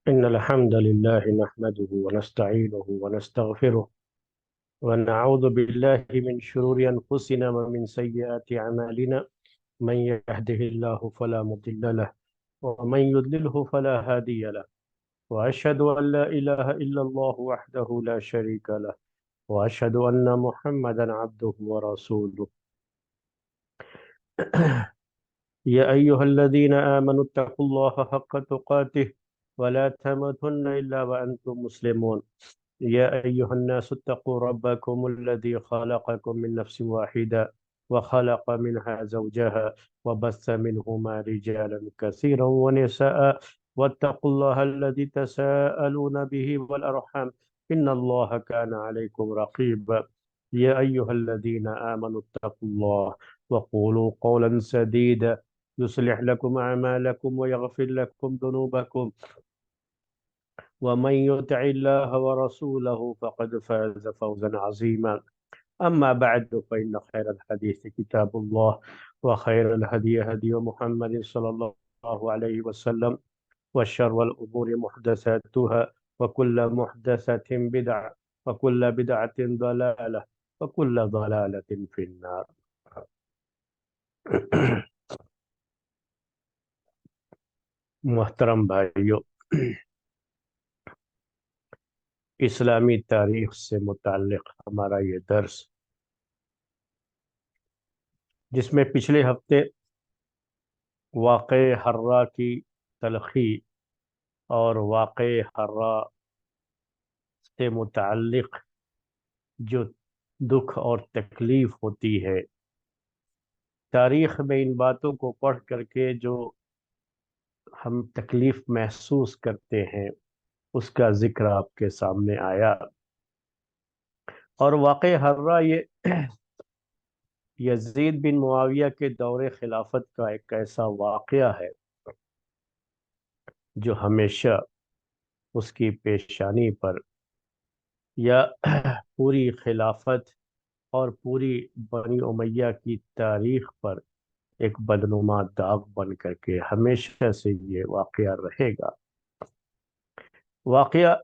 إن الحمد لله نحمده ونستعينه ونستغفره ونعوذ بالله من شرور أنفسنا ومن سيئات أعمالنا. من يهده الله فلا مضل له ومن يضلله فلا هادي له. وأشهد أن لا إله إلا الله وحده لا شريك له وأشهد أن محمدا عبده ورسوله. يا أيها الذين آمنوا اتقوا الله حق تقاته ولا تموتن إلا وأنتم مسلمون. يا أيها الناس اتقوا ربكم الذي خلقكم من نفس واحدة وخلق منها زوجها وبث منهما رجالا كثيرا ونساء واتقوا الله الذي تساءلون به والأرحام إن الله كان عليكم رقيبا. يا أيها الذين آمنوا اتقوا الله وقولوا قولا سديدا يصلح لكم أعمالكم ويغفر لكم ذنوبكم ومن يطع الله ورسوله فقد فاز فوزا عظيما. أما بعد فإن خير الحديث كتاب الله وخير الهدي هدي محمد صلى الله عليه وسلم وشر الأمور محدثاتها وكل محدثة بدعة وكل بدعة ضلالة وكل ضلالة في النار. محترم بھائیو، اسلامی تاریخ سے متعلق ہمارا یہ درس، جس میں پچھلے ہفتے واقع حرہ کی تلخی اور واقع حرہ سے متعلق جو دکھ اور تکلیف ہوتی ہے، تاریخ میں ان باتوں کو پڑھ کر کے جو ہم تکلیف محسوس کرتے ہیں اس کا ذکر آپ کے سامنے آیا۔ اور واقع حرہ یہ یزید بن معاویہ کے دور خلافت کا ایک ایسا واقعہ ہے جو ہمیشہ اس کی پیشانی پر یا پوری خلافت اور پوری بنی امیہ کی تاریخ پر ایک بدنما داغ بن کر کے ہمیشہ سے یہ واقعہ رہے گا۔ واقعہ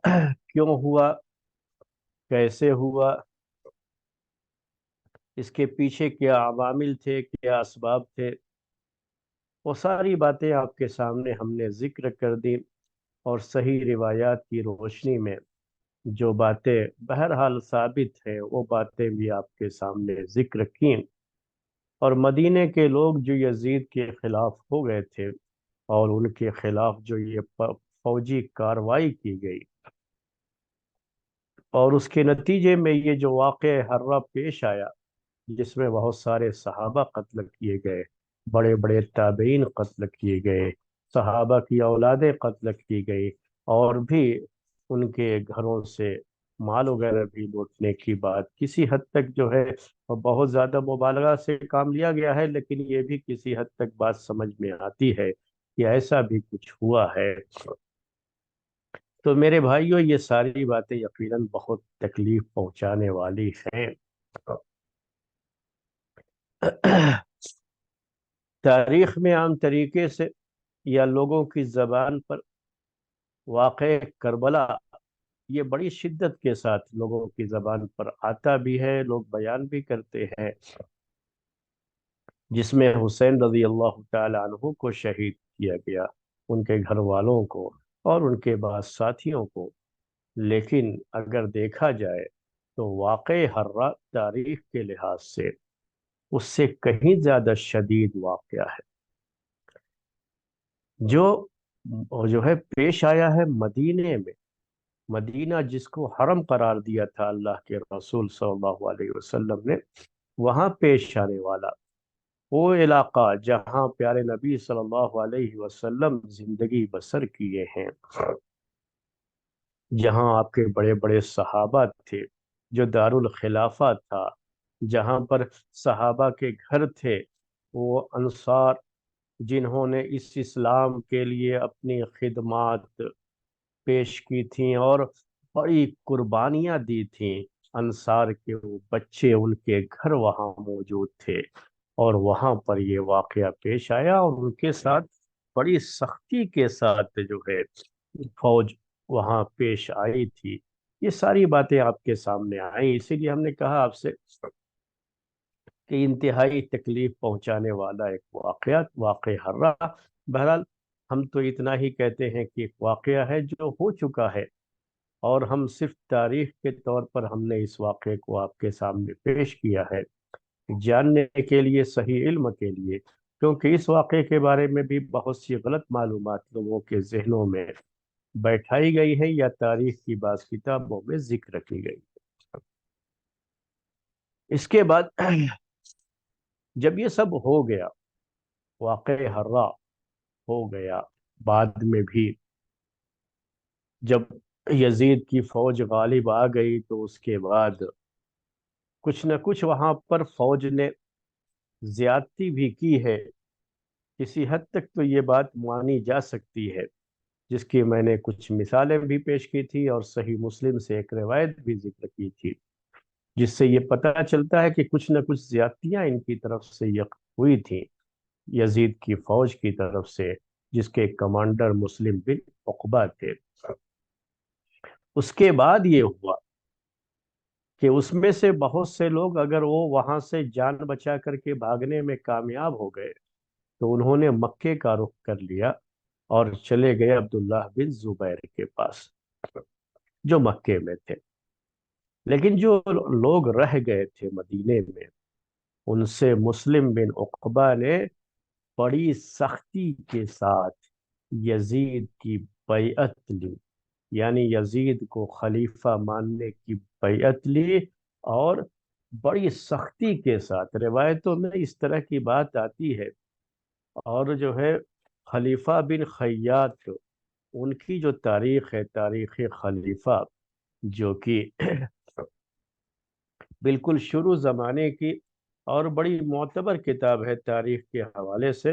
کیوں ہوا، کیسے ہوا، اس کے پیچھے کیا عوامل تھے، کیا اسباب تھے، وہ ساری باتیں آپ کے سامنے ہم نے ذکر کر دی، اور صحیح روایات کی روشنی میں جو باتیں بہرحال ثابت ہیں وہ باتیں بھی آپ کے سامنے ذکر کی۔ اور مدینے کے لوگ جو یزید کے خلاف ہو گئے تھے اور ان کے خلاف جو یہ فوجی کارروائی کی گئی، اور اس کے نتیجے میں یہ جو واقع حرہ پیش آیا جس میں بہت سارے صحابہ قتل کیے گئے، بڑے بڑے تابعین قتل کیے گئے، صحابہ کی اولادیں قتل کی گئی، اور بھی ان کے گھروں سے مال وغیرہ بھی لوٹنے کی بات کسی حد تک جو ہے بہت زیادہ مبالغہ سے کام لیا گیا ہے، لیکن یہ بھی کسی حد تک بات سمجھ میں آتی ہے کہ ایسا بھی کچھ ہوا ہے۔ تو میرے بھائیوں، یہ ساری باتیں یقیناً بہت تکلیف پہنچانے والی ہیں۔ تاریخ میں عام طریقے سے یا لوگوں کی زبان پر واقع کربلا یہ بڑی شدت کے ساتھ لوگوں کی زبان پر آتا بھی ہے، لوگ بیان بھی کرتے ہیں، جس میں حسین رضی اللہ تعالی عنہ کو شہید کیا گیا، ان کے گھر والوں کو اور ان کے بعد ساتھیوں کو۔ لیکن اگر دیکھا جائے تو واقع حرہ تاریخ کے لحاظ سے اس سے کہیں زیادہ شدید واقعہ ہے، جو ہے پیش آیا ہے مدینے میں۔ مدینہ جس کو حرم قرار دیا تھا اللہ کے رسول صلی اللہ علیہ وسلم نے، وہاں پیش آنے والا وہ علاقہ جہاں پیارے نبی صلی اللہ علیہ وسلم زندگی بسر کیے ہیں، جہاں آپ کے بڑے بڑے صحابہ تھے، جو دارالخلافہ تھا، جہاں پر صحابہ کے گھر تھے، وہ انصار جنہوں نے اس اسلام کے لیے اپنی خدمات پیش کی تھیں اور بڑی قربانیاں دی تھیں، انصار کے وہ بچے ان کے گھر وہاں موجود تھے، اور وہاں پر یہ واقعہ پیش آیا، اور ان کے ساتھ بڑی سختی کے ساتھ جو ہے فوج وہاں پیش آئی تھی۔ یہ ساری باتیں آپ کے سامنے آئیں، اسی لیے ہم نے کہا آپ سے کہ انتہائی تکلیف پہنچانے والا ایک واقع ہررا۔ بہرحال ہم تو اتنا ہی کہتے ہیں کہ ایک واقعہ ہے جو ہو چکا ہے، اور ہم صرف تاریخ کے طور پر ہم نے اس واقعے کو آپ کے سامنے پیش کیا ہے، جاننے کے لیے، صحیح علم کے لیے، کیونکہ اس واقعے کے بارے میں بھی بہت سی غلط معلومات لوگوں کے ذہنوں میں بیٹھائی گئی ہے یا تاریخ کی بعض کتابوں میں ذکر کی گئی۔ اس کے بعد جب یہ سب ہو گیا، واقع ہررا ہو گیا، بعد میں بھی جب یزید کی فوج غالب آ گئی تو اس کے بعد کچھ نہ کچھ وہاں پر فوج نے زیادتی بھی کی ہے۔ کسی حد تک تو یہ بات مانی جا سکتی ہے، جس کی میں نے کچھ مثالیں بھی پیش کی تھی اور صحیح مسلم سے ایک روایت بھی ذکر کی تھی، جس سے یہ پتہ چلتا ہے کہ کچھ نہ کچھ زیادتیاں ان کی طرف سے ہوئی تھیں، یزید کی فوج کی طرف سے، جس کے کمانڈر مسلم بن عقبہ تھے۔ اس کے بعد یہ ہوا کہ اس میں سے بہت سے لوگ اگر وہ وہاں سے جان بچا کر کے بھاگنے میں کامیاب ہو گئے تو انہوں نے مکے کا رخ کر لیا اور چلے گئے عبداللہ بن زبیر کے پاس جو مکے میں تھے۔ لیکن جو لوگ رہ گئے تھے مدینے میں، ان سے مسلم بن عقبہ نے بڑی سختی کے ساتھ یزید کی بیعت لی، یعنی یزید کو خلیفہ ماننے کی بیعت لی، اور بڑی سختی کے ساتھ، روایتوں میں اس طرح کی بات آتی ہے، اور جو ہے خلیفہ بن خیاط، ان کی جو تاریخ ہے، تاریخ خلیفہ، جو کہ بالکل شروع زمانے کی اور بڑی معتبر کتاب ہے تاریخ کے حوالے سے،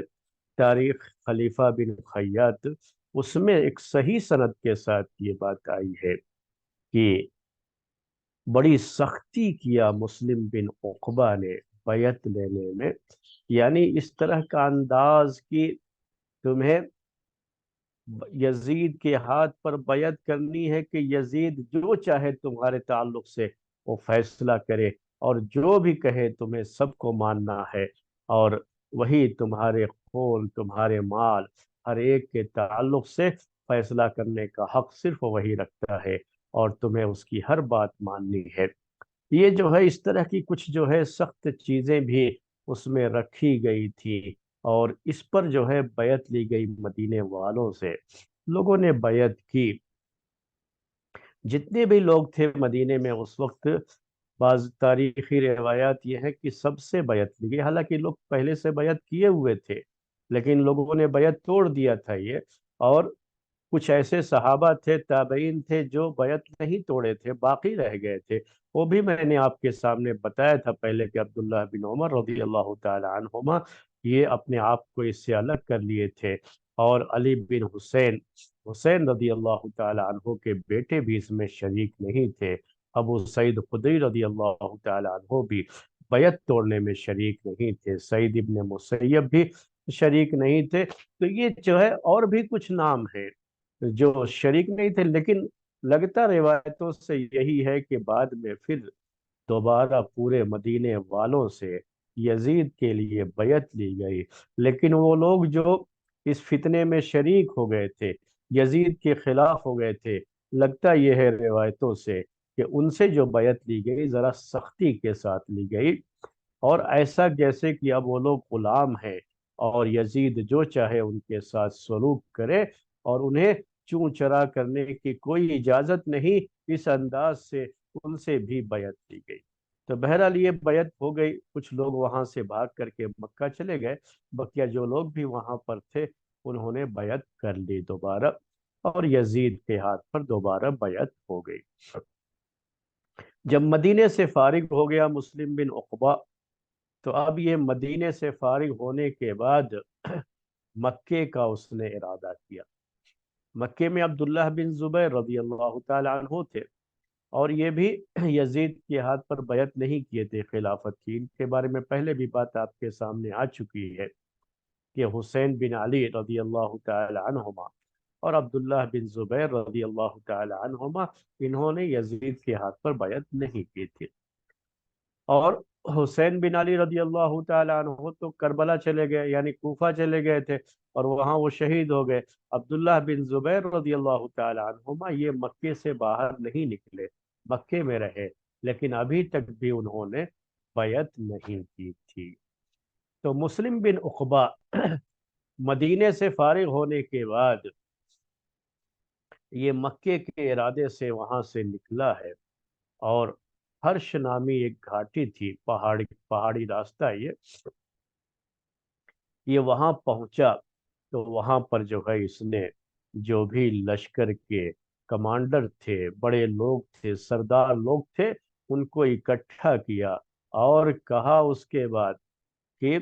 تاریخ خلیفہ بن خیاط، اس میں ایک صحیح سند کے ساتھ یہ بات آئی ہے کہ بڑی سختی کیا مسلم بن عقبہ نے بیعت لینے میں، یعنی اس طرح کا انداز کہ تمہیں یزید کے ہاتھ پر بیعت کرنی ہے کہ یزید جو چاہے تمہارے تعلق سے وہ فیصلہ کرے، اور جو بھی کہے تمہیں سب کو ماننا ہے، اور وہی تمہارے خون، تمہارے مال، ہر ایک کے تعلق سے فیصلہ کرنے کا حق صرف وہی رکھتا ہے، اور تمہیں اس کی ہر بات ماننی ہے۔ یہ جو ہے اس طرح کی کچھ جو ہے سخت چیزیں بھی اس میں رکھی گئی تھی، اور اس پر جو ہے بیعت لی گئی مدینے والوں سے، لوگوں نے بیعت کی۔ جتنے بھی لوگ تھے مدینے میں اس وقت، بعض تاریخی روایات یہ ہے کہ سب سے بیعت لی گئی، حالانکہ لوگ پہلے سے بیعت کیے ہوئے تھے، لیکن لوگوں نے بیعت توڑ دیا تھا یہ، اور کچھ ایسے صحابہ تھے، تابعین تھے، جو بیعت نہیں توڑے تھے، باقی رہ گئے تھے۔ وہ بھی میں نے آپ کے سامنے بتایا تھا پہلے کہ عبداللہ بن عمر رضی اللہ تعالی عنہما یہ اپنے آپ کو اس سے الگ کر لیے تھے، اور علی بن حسین رضی اللہ تعالی عنہ کے بیٹے بھی اس میں شریک نہیں تھے، ابو سعید خدری رضی اللہ تعالی عنہ بھی بیعت توڑنے میں شریک نہیں تھے، سعید ابن مسیب بھی شریک نہیں تھے۔ تو یہ جو ہے اور بھی کچھ نام ہیں جو شریک نہیں تھے، لیکن لگتا روایتوں سے یہی ہے کہ بعد میں پھر دوبارہ پورے مدینے والوں سے یزید کے لیے بیعت لی گئی، لیکن وہ لوگ جو اس فتنے میں شریک ہو گئے تھے، یزید کے خلاف ہو گئے تھے، لگتا یہ ہے روایتوں سے کہ ان سے جو بیعت لی گئی ذرا سختی کے ساتھ لی گئی، اور ایسا جیسے کہ اب وہ لوگ غلام ہیں، اور یزید جو چاہے ان کے ساتھ سلوک کرے، اور انہیں چوں چرا کرنے کی کوئی اجازت نہیں، اس انداز سے ان سے بھی بیعت لی گئی۔ تو بہرحال یہ بیعت ہو گئی، کچھ لوگ وہاں سے بھاگ کر کے مکہ چلے گئے، بقیہ جو لوگ بھی وہاں پر تھے انہوں نے بیعت کر لی دوبارہ، اور یزید کے ہاتھ پر دوبارہ بیعت ہو گئی۔ جب مدینے سے فارغ ہو گیا مسلم بن عقبہ، تو اب یہ مدینے سے فارغ ہونے کے بعد مکے کا اس نے ارادہ کیا۔ مکے میں عبداللہ بن زبیر رضی اللہ تعالی عنہ تھے، اور یہ بھی یزید کے ہاتھ پر بیعت نہیں کیے تھے خلافت کی، ان کے بارے میں پہلے بھی بات آپ کے سامنے آ چکی ہے کہ حسین بن علی رضی اللہ تعالی عنہما اور عبداللہ بن زبیر رضی اللہ تعالی عنہما، انہوں نے یزید کے ہاتھ پر بیعت نہیں کی تھی۔ اور حسین بن علی رضی اللہ تعالی عنہ تو کربلا چلے گئے، یعنی کوفہ چلے گئے تھے، اور وہاں وہ شہید ہو گئے۔ عبداللہ بن زبیر رضی اللہ تعالی عنہما یہ مکے سے باہر نہیں نکلے، مکے میں رہے، لیکن ابھی تک بھی انہوں نے بیعت نہیں کی تھی۔ تو مسلم بن عقبہ مدینے سے فارغ ہونے کے بعد یہ مکے کے ارادے سے وہاں سے نکلا ہے، اور ہرش نامی ایک گھاٹی تھی، پہاڑی راستہ یہ وہاں پہنچا۔ تو وہاں پر جو ہے اس نے جو بھی لشکر کے کمانڈر تھے، بڑے لوگ تھے، سردار لوگ تھے، ان کو اکٹھا کیا، اور کہا اس کے بعد کہ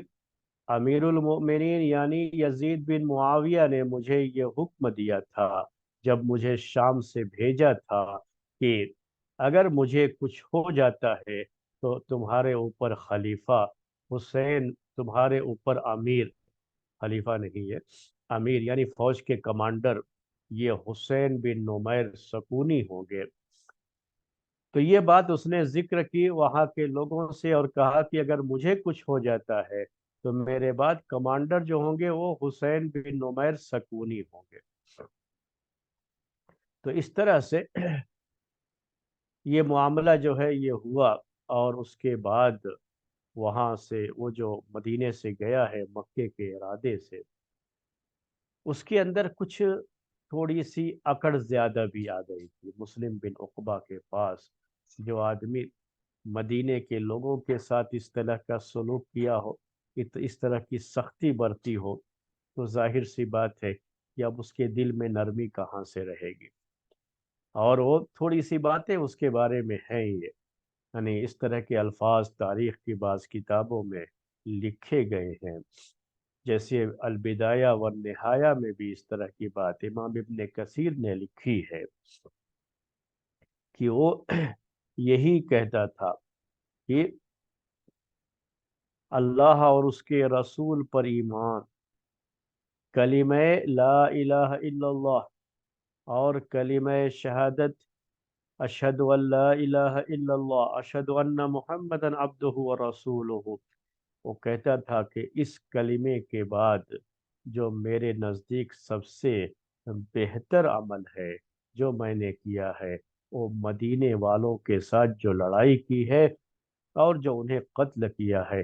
امیر المؤمنین یعنی یزید بن معاویہ نے مجھے یہ حکم دیا تھا جب مجھے شام سے بھیجا تھا کہ اگر مجھے کچھ ہو جاتا ہے تو تمہارے اوپر خلیفہ حسین، تمہارے اوپر امیر، خلیفہ نہیں ہے، امیر یعنی فوج کے کمانڈر، یہ حسین بن نمیر سکونی ہوں گے۔ تو یہ بات اس نے ذکر کی وہاں کے لوگوں سے، اور کہا کہ اگر مجھے کچھ ہو جاتا ہے تو میرے بعد کمانڈر جو ہوں گے وہ حسین بن نمیر سکونی ہوں گے۔ تو اس طرح سے یہ معاملہ جو ہے یہ ہوا، اور اس کے بعد وہاں سے وہ جو مدینے سے گیا ہے مکے کے ارادے سے، اس کے اندر کچھ تھوڑی سی اکڑ زیادہ بھی آ گئی تھی مسلم بن عقبہ کے پاس۔ جو آدمی مدینے کے لوگوں کے ساتھ اس طرح کا سلوک کیا ہو، اس طرح کی سختی برتی ہو، تو ظاہر سی بات ہے کہ اب اس کے دل میں نرمی کہاں سے رہے گی۔ اور وہ تھوڑی سی باتیں اس کے بارے میں ہیں یہ، یعنی اس طرح کے الفاظ تاریخ کی بعض کتابوں میں لکھے گئے ہیں، جیسے البدایہ والنہایہ میں بھی اس طرح کی بات امام ابن کثیر نے لکھی ہے کہ وہ یہی کہتا تھا کہ اللہ اور اس کے رسول پر ایمان، کلمہ لا الہ الا اللہ، اور کلمہ شہادت اشہد ان لا الہ الا اللہ اشہد ان محمدً عبدہ ورسولہ، وہ کہتا تھا کہ اس کلمے کے بعد جو میرے نزدیک سب سے بہتر عمل ہے جو میں نے کیا ہے، وہ مدینے والوں کے ساتھ جو لڑائی کی ہے اور جو انہیں قتل کیا ہے،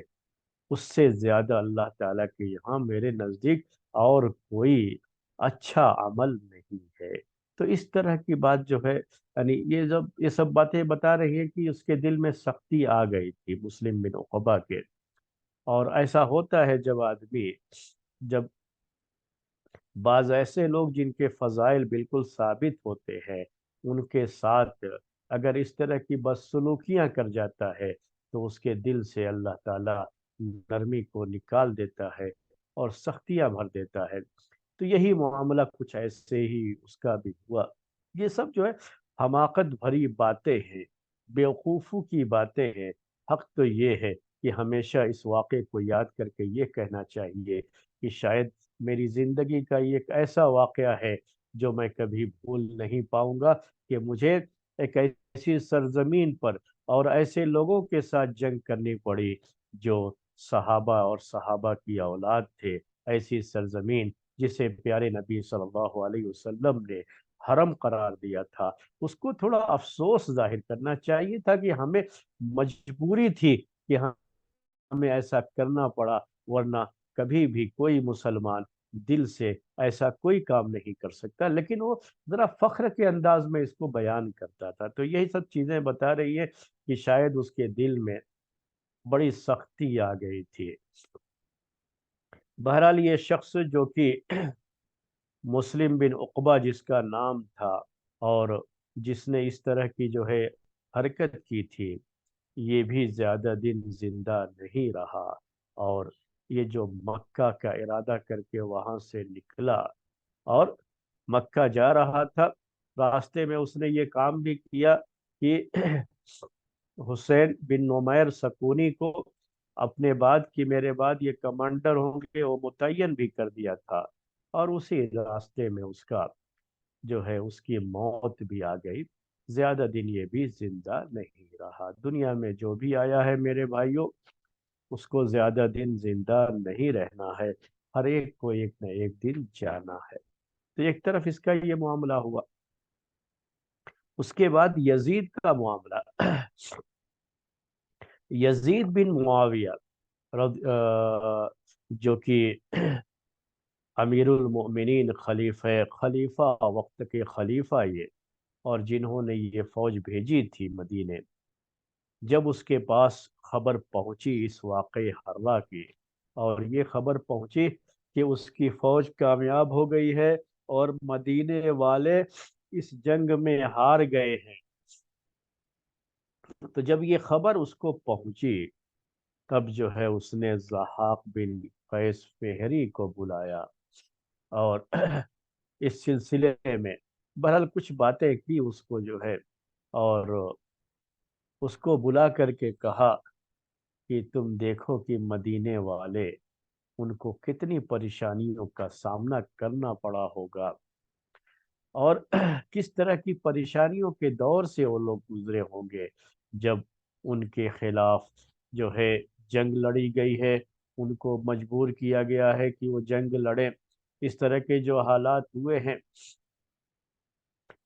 اس سے زیادہ اللہ تعالیٰ کے یہاں میرے نزدیک اور کوئی اچھا عمل نہیں ہے۔ تو اس طرح کی بات جو ہے، یعنی یہ سب باتیں بتا رہی ہے کہ اس کے دل میں سختی آ گئی تھی مسلم بن عقبہ کے۔ اور ایسا ہوتا ہے جب بعض ایسے لوگ جن کے فضائل بالکل ثابت ہوتے ہیں، ان کے ساتھ اگر اس طرح کی بدسلوکیاں کر جاتا ہے تو اس کے دل سے اللہ تعالیٰ نرمی کو نکال دیتا ہے اور سختیاں بھر دیتا ہے۔ تو یہی معاملہ کچھ ایسے ہی اس کا بھی ہوا۔ یہ سب جو ہے حماقت بھری باتیں ہیں، بیوقوفوں کی باتیں ہیں۔ حق تو یہ ہے کہ ہمیشہ اس واقعے کو یاد کر کے یہ کہنا چاہیے کہ شاید میری زندگی کا یہ ایک ایسا واقعہ ہے جو میں کبھی بھول نہیں پاؤں گا، کہ مجھے ایک ایسی سرزمین پر اور ایسے لوگوں کے ساتھ جنگ کرنی پڑی جو صحابہ اور صحابہ کی اولاد تھے، ایسی سرزمین جسے پیارے نبی صلی اللہ علیہ وسلم نے حرم قرار دیا تھا۔ اس کو تھوڑا افسوس ظاہر کرنا چاہیے تھا کہ ہمیں مجبوری تھی کہ ہمیں ایسا کرنا پڑا، ورنہ کبھی بھی کوئی مسلمان دل سے ایسا کوئی کام نہیں کر سکتا، لیکن وہ ذرا فخر کے انداز میں اس کو بیان کرتا تھا۔ تو یہی سب چیزیں بتا رہی ہے کہ شاید اس کے دل میں بڑی سختی آ گئی تھی۔ بہرحال یہ شخص جو کہ مسلم بن عقبہ جس کا نام تھا، اور جس نے اس طرح کی جو ہے حرکت کی تھی، یہ بھی زیادہ دن زندہ نہیں رہا، اور یہ جو مکہ کا ارادہ کر کے وہاں سے نکلا اور مکہ جا رہا تھا، راستے میں اس نے یہ کام بھی کیا کہ حسین بن نمیر سکونی کو اپنے بعد کہ میرے بعد یہ کمانڈر ہوں گے وہ متعین بھی کر دیا تھا، اور اسی راستے میں اس کا جو ہے اس کی موت بھی آ گئی، زیادہ دن یہ بھی زندہ نہیں رہا۔ دنیا میں جو بھی آیا ہے میرے بھائیوں، اس کو زیادہ دن زندہ نہیں رہنا ہے، ہر ایک کو ایک نہ ایک دن جانا ہے۔ تو ایک طرف اس کا یہ معاملہ ہوا۔ اس کے بعد یزید کا معاملہ۔ یزید بن معاویہ جو کہ امیر المؤمنین، خلیفہ وقت کے خلیفہ یہ، اور جنہوں نے یہ فوج بھیجی تھی مدینے، جب اس کے پاس خبر پہنچی اس واقعہ حرہ کی، اور یہ خبر پہنچی کہ اس کی فوج کامیاب ہو گئی ہے اور مدینے والے اس جنگ میں ہار گئے ہیں، تو جب یہ خبر اس کو پہنچی، تب جو ہے اس نے ضحاک بن قیس فہری کو بلایا، اور اس سلسلے میں بہرحال کچھ باتیں کی اس کو جو ہے، اور اس کو بلا کر کے کہا کہ تم دیکھو کہ مدینے والے، ان کو کتنی پریشانیوں کا سامنا کرنا پڑا ہوگا، اور کس طرح کی پریشانیوں کے دور سے وہ لوگ گزرے ہوں گے جب ان کے خلاف جو ہے جنگ لڑی گئی ہے، ان کو مجبور کیا گیا ہے کہ وہ جنگ لڑیں، اس طرح کے جو حالات ہوئے ہیں۔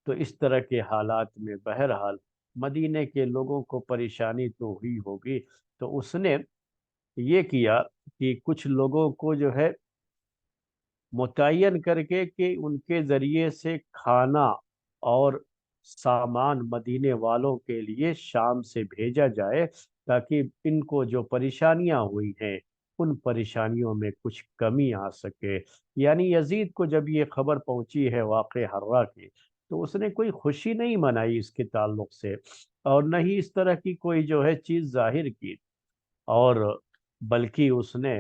تو اس طرح کے حالات میں بہرحال مدینے کے لوگوں کو پریشانی تو ہوئی ہوگی، تو اس نے یہ کیا کہ کچھ لوگوں کو جو ہے متعین کر کے کہ ان کے ذریعے سے کھانا اور سامان مدینے والوں کے لیے شام سے بھیجا جائے، تاکہ ان کو جو پریشانیاں ہوئی ہیں ان پریشانیوں میں کچھ کمی آ سکے۔ یعنی یزید کو جب یہ خبر پہنچی ہے واقع حرہ کی، تو اس نے کوئی خوشی نہیں منائی اس کے تعلق سے، اور نہ ہی اس طرح کی کوئی جو ہے چیز ظاہر کی، اور بلکہ اس نے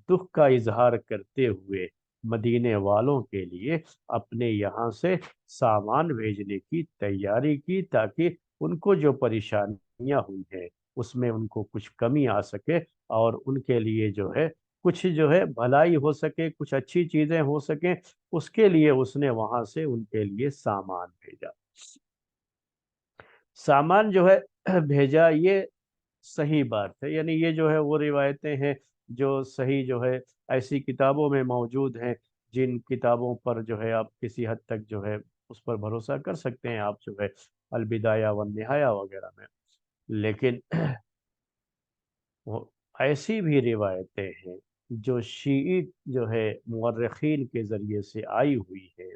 دکھ کا اظہار کرتے ہوئے مدینے والوں کے لیے اپنے یہاں سے سامان بھیجنے کی تیاری کی، تاکہ ان کو جو پریشانیاں ہوئی ہیں اس میں ان کو کچھ کمی آ سکے، اور ان کے لیے جو ہے کچھ جو ہے بھلائی ہو سکے، کچھ اچھی چیزیں ہو سکیں، اس کے لیے اس نے وہاں سے ان کے لیے سامان بھیجا۔ سامان جو ہے بھیجا، یہ صحیح بات ہے، یعنی یہ جو ہے وہ روایتیں ہیں جو صحیح جو ہے ایسی کتابوں میں موجود ہیں، جن کتابوں پر جو ہے آپ کسی حد تک جو ہے اس پر بھروسہ کر سکتے ہیں، آپ جو ہے البدایہ والنہایہ وغیرہ میں۔ لیکن وہ ایسی بھی روایتیں ہیں جو شیعی جو ہے مورخین کے ذریعے سے آئی ہوئی ہے،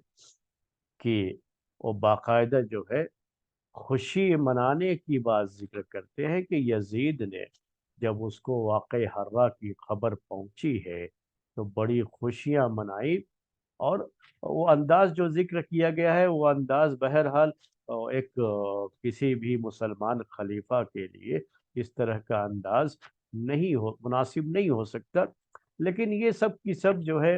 کہ وہ باقاعدہ جو ہے خوشی منانے کی بات ذکر کرتے ہیں کہ یزید نے جب اس کو واقع حرہ کی خبر پہنچی ہے تو بڑی خوشیاں منائی، اور وہ انداز جو ذکر کیا گیا ہے وہ انداز بہرحال ایک کسی بھی مسلمان خلیفہ کے لیے اس طرح کا انداز مناسب نہیں ہو سکتا، لیکن یہ سب کی سب جو ہے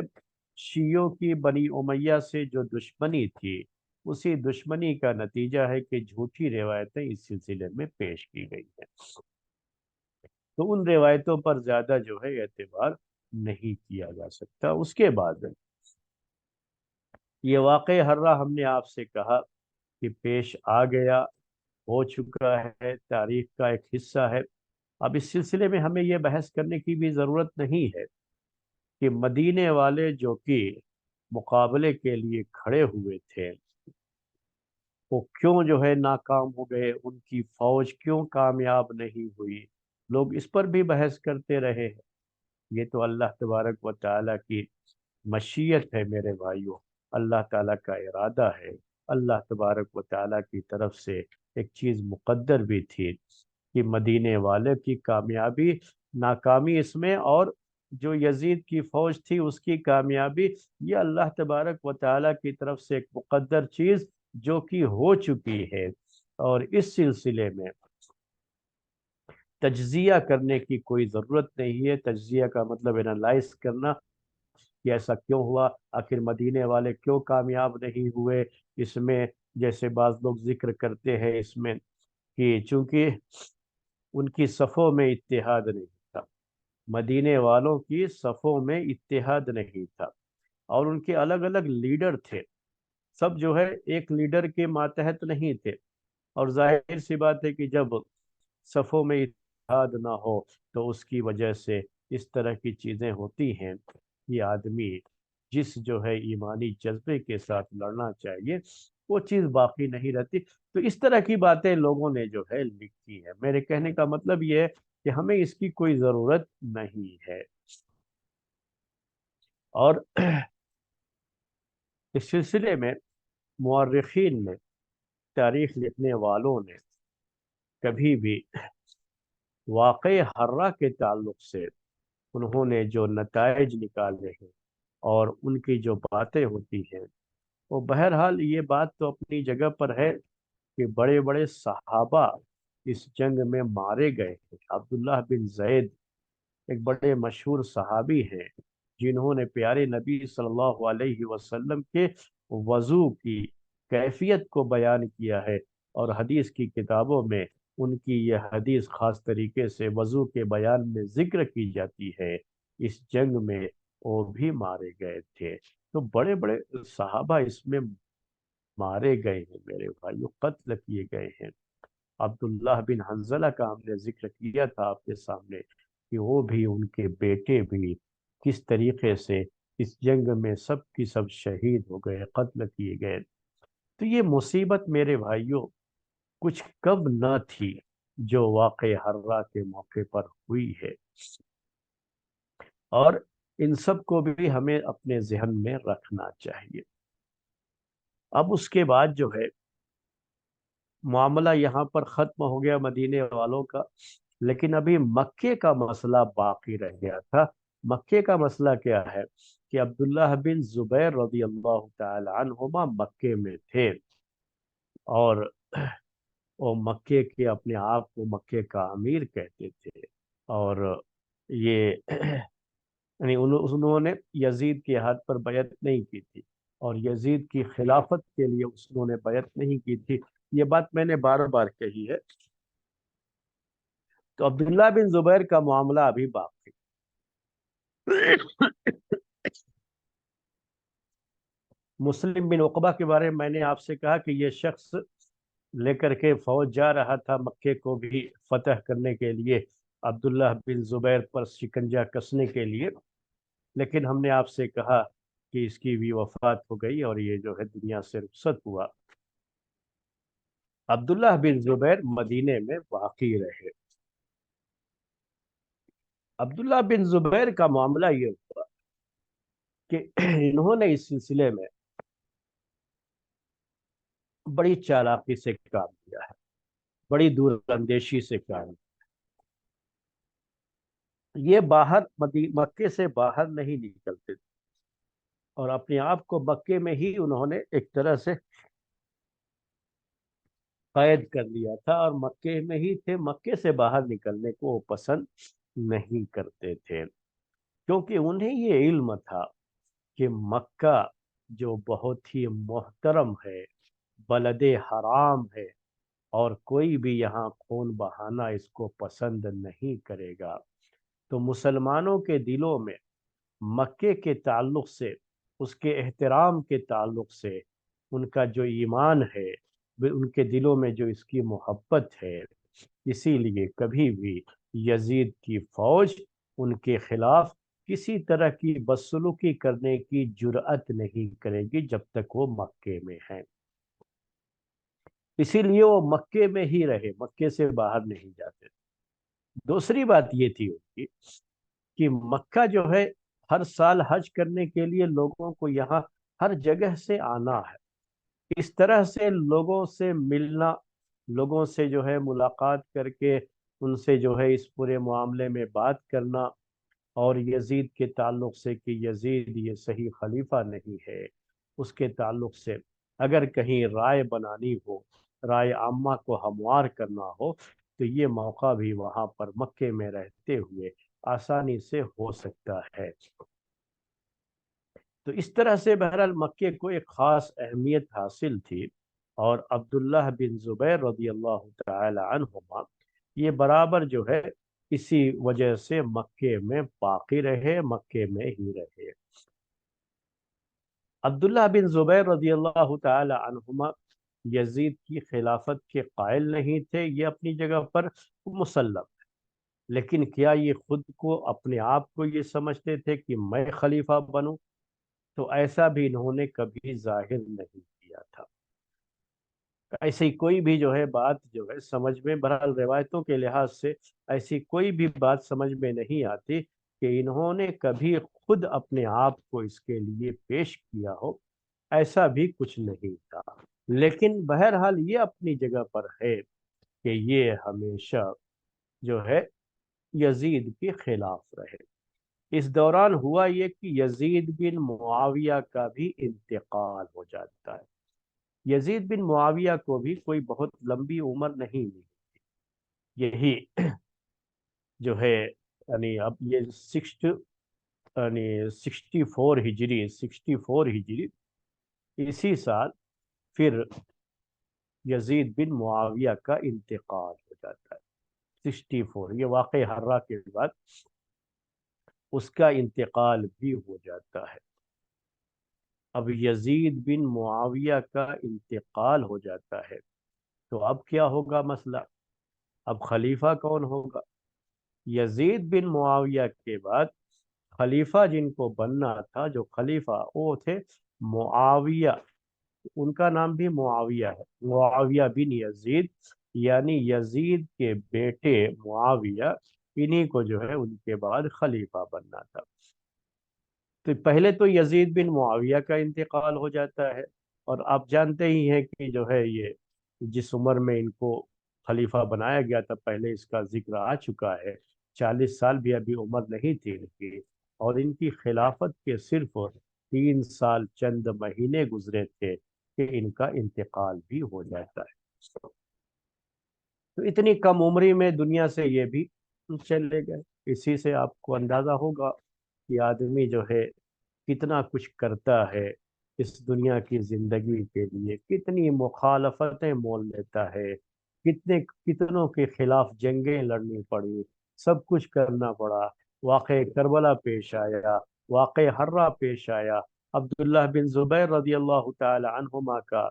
شیعوں کی بنی امیہ سے جو دشمنی تھی، اسی دشمنی کا نتیجہ ہے کہ جھوٹی روایتیں اس سلسلے میں پیش کی گئی ہیں، تو ان روایتوں پر زیادہ جو ہے اعتبار نہیں کیا جا سکتا۔ اس کے بعد یہ واقع حرہ ہم نے آپ سے کہا کہ پیش آ گیا، ہو چکا ہے، تاریخ کا ایک حصہ ہے۔ اب اس سلسلے میں ہمیں یہ بحث کرنے کی بھی ضرورت نہیں ہے کہ مدینے والے جو کہ مقابلے کے لیے کھڑے ہوئے تھے، وہ کیوں جو ہے ناکام ہو گئے، ان کی فوج کیوں کامیاب نہیں ہوئی، لوگ اس پر بھی بحث کرتے رہے ہیں۔ یہ تو اللہ تبارک و تعالیٰ کی مشیت ہے میرے بھائیوں، اللہ تعالیٰ کا ارادہ ہے، اللہ تبارک و تعالیٰ کی طرف سے ایک چیز مقدر بھی تھی کہ مدینے والے کی کامیابی، ناکامی اس میں، اور جو یزید کی فوج تھی اس کی کامیابی، یہ اللہ تبارک و تعالیٰ کی طرف سے ایک مقدر چیز جو کہ ہو چکی ہے، اور اس سلسلے میں تجزیہ کرنے کی کوئی ضرورت نہیں ہے۔ تجزیہ کا مطلب انالائز کرنا کہ ایسا کیوں ہوا، آخر مدینے والے کیوں کامیاب نہیں ہوئے، اس میں جیسے بعض لوگ ذکر کرتے ہیں اس میں کہ چونکہ ان کی صفوں میں اتحاد نہیں تھا، مدینے والوں کی صفوں میں اتحاد نہیں تھا، اور ان کے الگ الگ لیڈر تھے، سب جو ہے ایک لیڈر کے ماتحت نہیں تھے، اور ظاہر سی بات ہے کہ جب صفوں میں اتحاد نہ ہو تو اس کی وجہ سے اس طرح کی چیزیں ہوتی ہیں کہ آدمی جس جو ہے ایمانی جذبے کے ساتھ لڑنا چاہیے وہ چیز باقی نہیں رہتی۔ تو اس طرح کی باتیں لوگوں نے جو ہے لکھی ہے۔ میرے کہنے کا مطلب یہ ہے کہ ہمیں اس کی کوئی ضرورت نہیں ہے۔ اور اس سلسلے میں مورخین نے، تاریخ لکھنے والوں نے کبھی بھی واقع حرہ کے تعلق سے انہوں نے جو نتائج نکالے ہیں اور ان کی جو باتیں ہوتی ہیں، وہ بہرحال یہ بات تو اپنی جگہ پر ہے کہ بڑے بڑے صحابہ اس جنگ میں مارے گئے ہیں۔ عبداللہ بن زید ایک بڑے مشہور صحابی ہیں جنہوں نے پیارے نبی صلی اللہ علیہ وسلم کے وضو کی کیفیت کو بیان کیا ہے، اور حدیث کی کتابوں میں ان کی یہ حدیث خاص طریقے سے وضو کے بیان میں ذکر کی جاتی ہے۔ اس جنگ میں وہ بھی مارے گئے تھے۔ تو بڑے بڑے صحابہ اس میں مارے گئے ہیں میرے بھائیوں، قتل کیے گئے ہیں۔ عبداللہ بن حنزلہ کا ہم نے ذکر کیا تھا آپ کے سامنے کہ وہ بھی، ان کے بیٹے بھی کس طریقے سے اس جنگ میں سب کی سب شہید ہو گئے، قتل کیے گئے۔ تو یہ مصیبت میرے بھائیوں کچھ کم نہ تھی جو واقع حرہ کے موقع پر ہوئی ہے، اور ان سب کو بھی ہمیں اپنے ذہن میں رکھنا چاہیے۔ اب اس کے بعد جو ہے معاملہ یہاں پر ختم ہو گیا مدینے والوں کا، لیکن ابھی مکے کا مسئلہ باقی رہ گیا تھا۔ مکے کا مسئلہ کیا ہے کہ عبداللہ بن زبیر رضی اللہ تعالی عنہما مکے میں تھے، اور وہ مکے کے اپنے آپ کو مکے کا امیر کہتے تھے، اور یہ یعنی انہوں نے یزید کے ہاتھ پر بیعت نہیں کی تھی، اور یزید کی خلافت کے لیے انہوں نے بیعت نہیں کی تھی۔ یہ بات میں نے بار بار کہی ہے۔ تو عبداللہ بن زبیر کا معاملہ ابھی باقی۔ مسلم بن عقبہ کے بارے میں نے آپ سے کہا کہ یہ شخص لے کر کے فوج جا رہا تھا مکے کو بھی فتح کرنے کے لیے، عبداللہ بن زبیر پر شکنجہ کسنے کے لیے، لیکن ہم نے آپ سے کہا کہ اس کی بھی وفات ہو گئی اور یہ جو ہے دنیا سے رخصت ہوا۔ عبداللہ بن زبیر مدینے میں باقی رہے۔ عبداللہ بن زبیر کا معاملہ یہ ہوا کہ انہوں نے اس سلسلے میں بڑی چالاکی سے کام کیا ہے، بڑی دور اندیشی سے کام۔ یہ باہر مکے سے باہر نہیں نکلتے تھے، اور اپنے آپ کو مکے میں ہی انہوں نے ایک طرح سے قید کر لیا تھا، اور مکے میں ہی تھے، مکے سے باہر نکلنے کو وہ پسند نہیں کرتے تھے، کیونکہ انہیں یہ علم تھا کہ مکہ جو بہت ہی محترم ہے، بلد حرام ہے، اور کوئی بھی یہاں خون بہانا اس کو پسند نہیں کرے گا۔ تو مسلمانوں کے دلوں میں مکے کے تعلق سے، اس کے احترام کے تعلق سے، ان کا جو ایمان ہے، ان کے دلوں میں جو اس کی محبت ہے، اسی لیے کبھی بھی یزید کی فوج ان کے خلاف کسی طرح کی بدسلوکی کرنے کی جرأت نہیں کرے گی جب تک وہ مکے میں ہیں۔ اسی لیے وہ مکے میں ہی رہے، مکے سے باہر نہیں جاتے۔ دوسری بات یہ تھی ان کی کہ مکہ جو ہے ہر سال حج کرنے کے لیے لوگوں کو یہاں ہر جگہ سے آنا ہے، اس طرح سے لوگوں سے ملنا، لوگوں سے جو ہے ملاقات کر کے ان سے جو ہے اس پورے معاملے میں بات کرنا، اور یزید کے تعلق سے کہ یزید یہ صحیح خلیفہ نہیں ہے، اس کے تعلق سے اگر کہیں رائے بنانی ہو، رائے عامہ کو ہموار کرنا ہو، تو یہ موقع بھی وہاں پر مکے میں رہتے ہوئے آسانی سے ہو سکتا ہے۔ تو اس طرح سے بہرحال مکے کو ایک خاص اہمیت حاصل تھی، اور عبداللہ بن زبیر رضی اللہ تعالی عنہما یہ برابر جو ہے اسی وجہ سے مکے میں باقی رہے، مکے میں ہی رہے۔ عبداللہ بن زبیر رضی اللہ تعالی عنہما یزید کی خلافت کے قائل نہیں تھے، یہ اپنی جگہ پر مسلم، لیکن کیا یہ خود کو اپنے آپ کو یہ سمجھتے تھے کہ میں خلیفہ بنوں؟ تو ایسا بھی انہوں نے کبھی ظاہر نہیں کیا تھا۔ ایسی کوئی بھی جو ہے بات جو ہے سمجھ میں، بہرحال روایتوں کے لحاظ سے ایسی کوئی بھی بات سمجھ میں نہیں آتی کہ انہوں نے کبھی خود اپنے آپ کو اس کے لیے پیش کیا ہو، ایسا بھی کچھ نہیں تھا۔ لیکن بہرحال یہ اپنی جگہ پر ہے کہ یہ ہمیشہ جو ہے یزید کے خلاف رہے۔ اس دوران ہوا یہ کہ یزید بن معاویہ کا بھی انتقال ہو جاتا ہے۔ یزید بن معاویہ کو بھی کوئی بہت لمبی عمر نہیں ملی، یہی جو ہے یعنی اب یہ سکسٹی فور ہجری اسی سال پھر یزید بن معاویہ کا انتقال ہو جاتا ہے۔ 64 یہ واقع حرہ کے بعد اس کا انتقال بھی ہو جاتا ہے۔ اب یزید بن معاویہ کا انتقال ہو جاتا ہے تو اب کیا ہوگا مسئلہ؟ اب خلیفہ کون ہوگا؟ یزید بن معاویہ کے بعد خلیفہ جن کو بننا تھا، جو خلیفہ وہ تھے معاویہ، ان کا نام بھی معاویہ ہے، معاویہ بن یزید، یعنی یزید کے بیٹے معاویہ، انہی کو جو ہے ان کے بعد خلیفہ بننا تھا۔ تو پہلے تو یزید بن معاویہ کا انتقال ہو جاتا ہے، اور آپ جانتے ہی ہیں کہ جو ہے یہ جس عمر میں ان کو خلیفہ بنایا گیا تھا، پہلے اس کا ذکر آ چکا ہے، 40 سال بھی ابھی عمر نہیں تھی ان کی، اور ان کی خلافت کے صرف 3 سال چند مہینے گزرے تھے کہ ان کا انتقال بھی ہو جاتا ہے۔ تو اتنی کم عمری میں دنیا سے یہ بھی چلے گئے۔ اسی سے آپ کو اندازہ ہوگا کہ آدمی جو ہے کتنا کچھ کرتا ہے اس دنیا کی زندگی کے لیے، کتنی مخالفتیں مول لیتا ہے، کتنوں کے خلاف جنگیں لڑنی پڑی، سب کچھ کرنا پڑا، واقع کربلا پیش آیا، واقع حرہ پیش آیا، عبداللہ بن زبیر رضی اللہ تعالی عنہما کا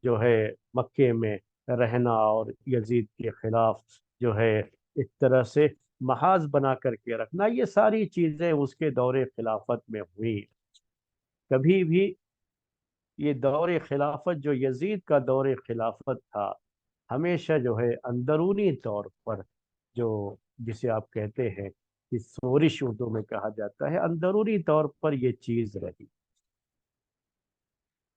جو ہے مکے میں رہنا اور یزید کے خلاف جو ہے ایک طرح سے محاذ بنا کر کے رکھنا، یہ ساری چیزیں اس کے دور خلافت میں ہوئی۔ کبھی بھی یہ دور خلافت، جو یزید کا دور خلافت تھا، ہمیشہ جو ہے اندرونی طور پر، جو جسے آپ کہتے ہیں کہ سورش اردو میں کہا جاتا ہے، اندرونی طور پر یہ چیز رہی۔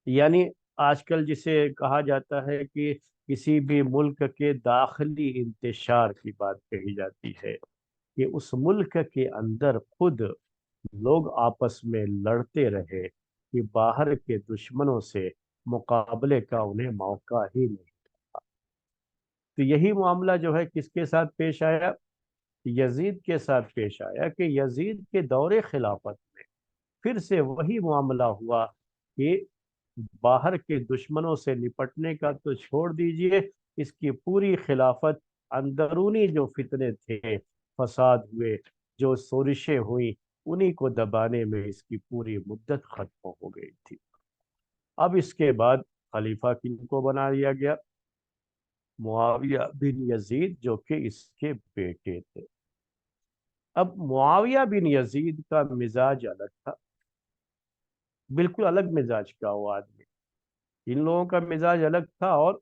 یعنی آج کل جسے کہا جاتا ہے کہ کسی بھی ملک کے داخلی انتشار کی بات کہی جاتی ہے، کہ اس ملک کے اندر خود لوگ آپس میں لڑتے رہے کہ باہر کے دشمنوں سے مقابلے کا انہیں موقع ہی نہیں۔ تو یہی معاملہ جو ہے کس کے ساتھ پیش آیا؟ یزید کے ساتھ پیش آیا، کہ یزید کے دور خلافت میں پھر سے وہی معاملہ ہوا کہ باہر کے دشمنوں سے نپٹنے کا تو چھوڑ دیجئے، اس کی پوری خلافت، اندرونی جو فتنے تھے، فساد ہوئے، جو سورشیں ہوئیں، انہی کو دبانے میں اس کی پوری مدت ختم ہو گئی تھی۔ اب اس کے بعد خلیفہ کن کو بنا دیا گیا؟ معاویہ بن یزید، جو کہ اس کے بیٹے تھے۔ اب معاویہ بن یزید کا مزاج الگ تھا، بالکل الگ مزاج کا وہ آدمی، ان لوگوں کا مزاج الگ تھا، اور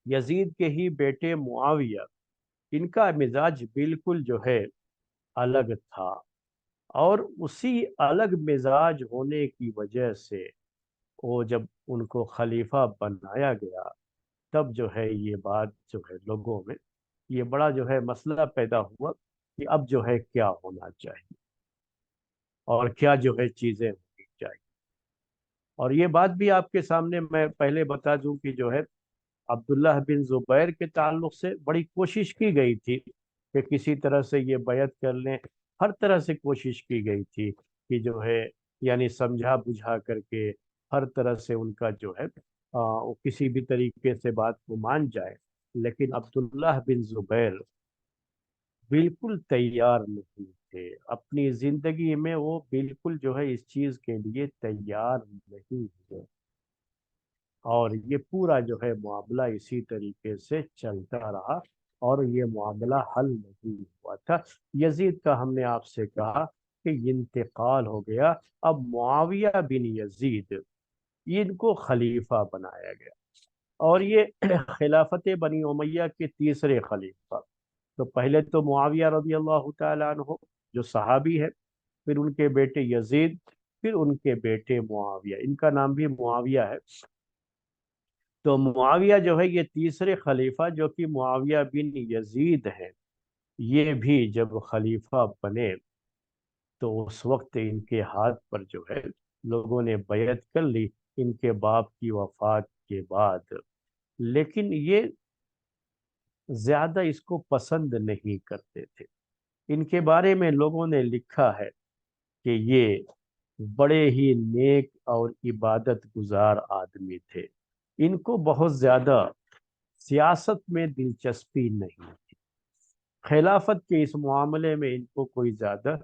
یزید کے ہی بیٹے معاویہ، ان کا مزاج بالکل جو ہے الگ تھا، اور اسی الگ مزاج ہونے کی وجہ سے وہ جب ان کو خلیفہ بنایا گیا، تب جو ہے یہ بات جو ہے لوگوں میں یہ بڑا جو ہے مسئلہ پیدا ہوا کہ اب جو ہے کیا ہونا چاہیے اور کیا جو ہے چیزیں ہونی چاہیے۔ اور یہ بات بھی آپ کے سامنے میں پہلے بتا دوں کہ جو ہے عبداللہ بن زبیر کے تعلق سے بڑی کوشش کی گئی تھی کہ کسی طرح سے یہ بیعت کر لیں، ہر طرح سے کوشش کی گئی تھی کہ جو ہے یعنی سمجھا بجھا کر کے ہر طرح سے ان کا جو ہے وہ کسی بھی طریقے سے بات کو مان جائے، لیکن عبداللہ بن زبیر بالکل تیار نہیں۔ تھے، اپنی زندگی میں وہ بالکل جو ہے اس چیز کے لیے تیار نہیں ہوئے، اور یہ پورا جو ہے معاملہ اسی طریقے سے چلتا رہا، اور یہ معاملہ حل نہیں ہوا تھا۔ یزید کا ہم نے آپ سے کہا کہ انتقال ہو گیا، اب معاویہ بن یزید ان کو خلیفہ بنایا گیا، اور یہ خلافت بنی امیہ کے تیسرے خلیفہ۔ تو پہلے تو معاویہ رضی اللہ تعالیٰ عنہ جو صحابی ہے، پھر ان کے بیٹے یزید، پھر ان کے بیٹے معاویہ، ان کا نام بھی معاویہ ہے۔ تو معاویہ جو ہے یہ تیسرے خلیفہ جو کہ معاویہ بن یزید ہیں، یہ بھی جب خلیفہ بنے تو اس وقت ان کے ہاتھ پر جو ہے لوگوں نے بیعت کر لی ان کے باپ کی وفات کے بعد، لیکن یہ زیادہ اس کو پسند نہیں کرتے تھے۔ ان کے بارے میں لوگوں نے لکھا ہے کہ یہ بڑے ہی نیک اور عبادت گزار آدمی تھے، ان کو بہت زیادہ سیاست میں دلچسپی نہیں تھی، خلافت کے اس معاملے میں ان کو کوئی زیادہ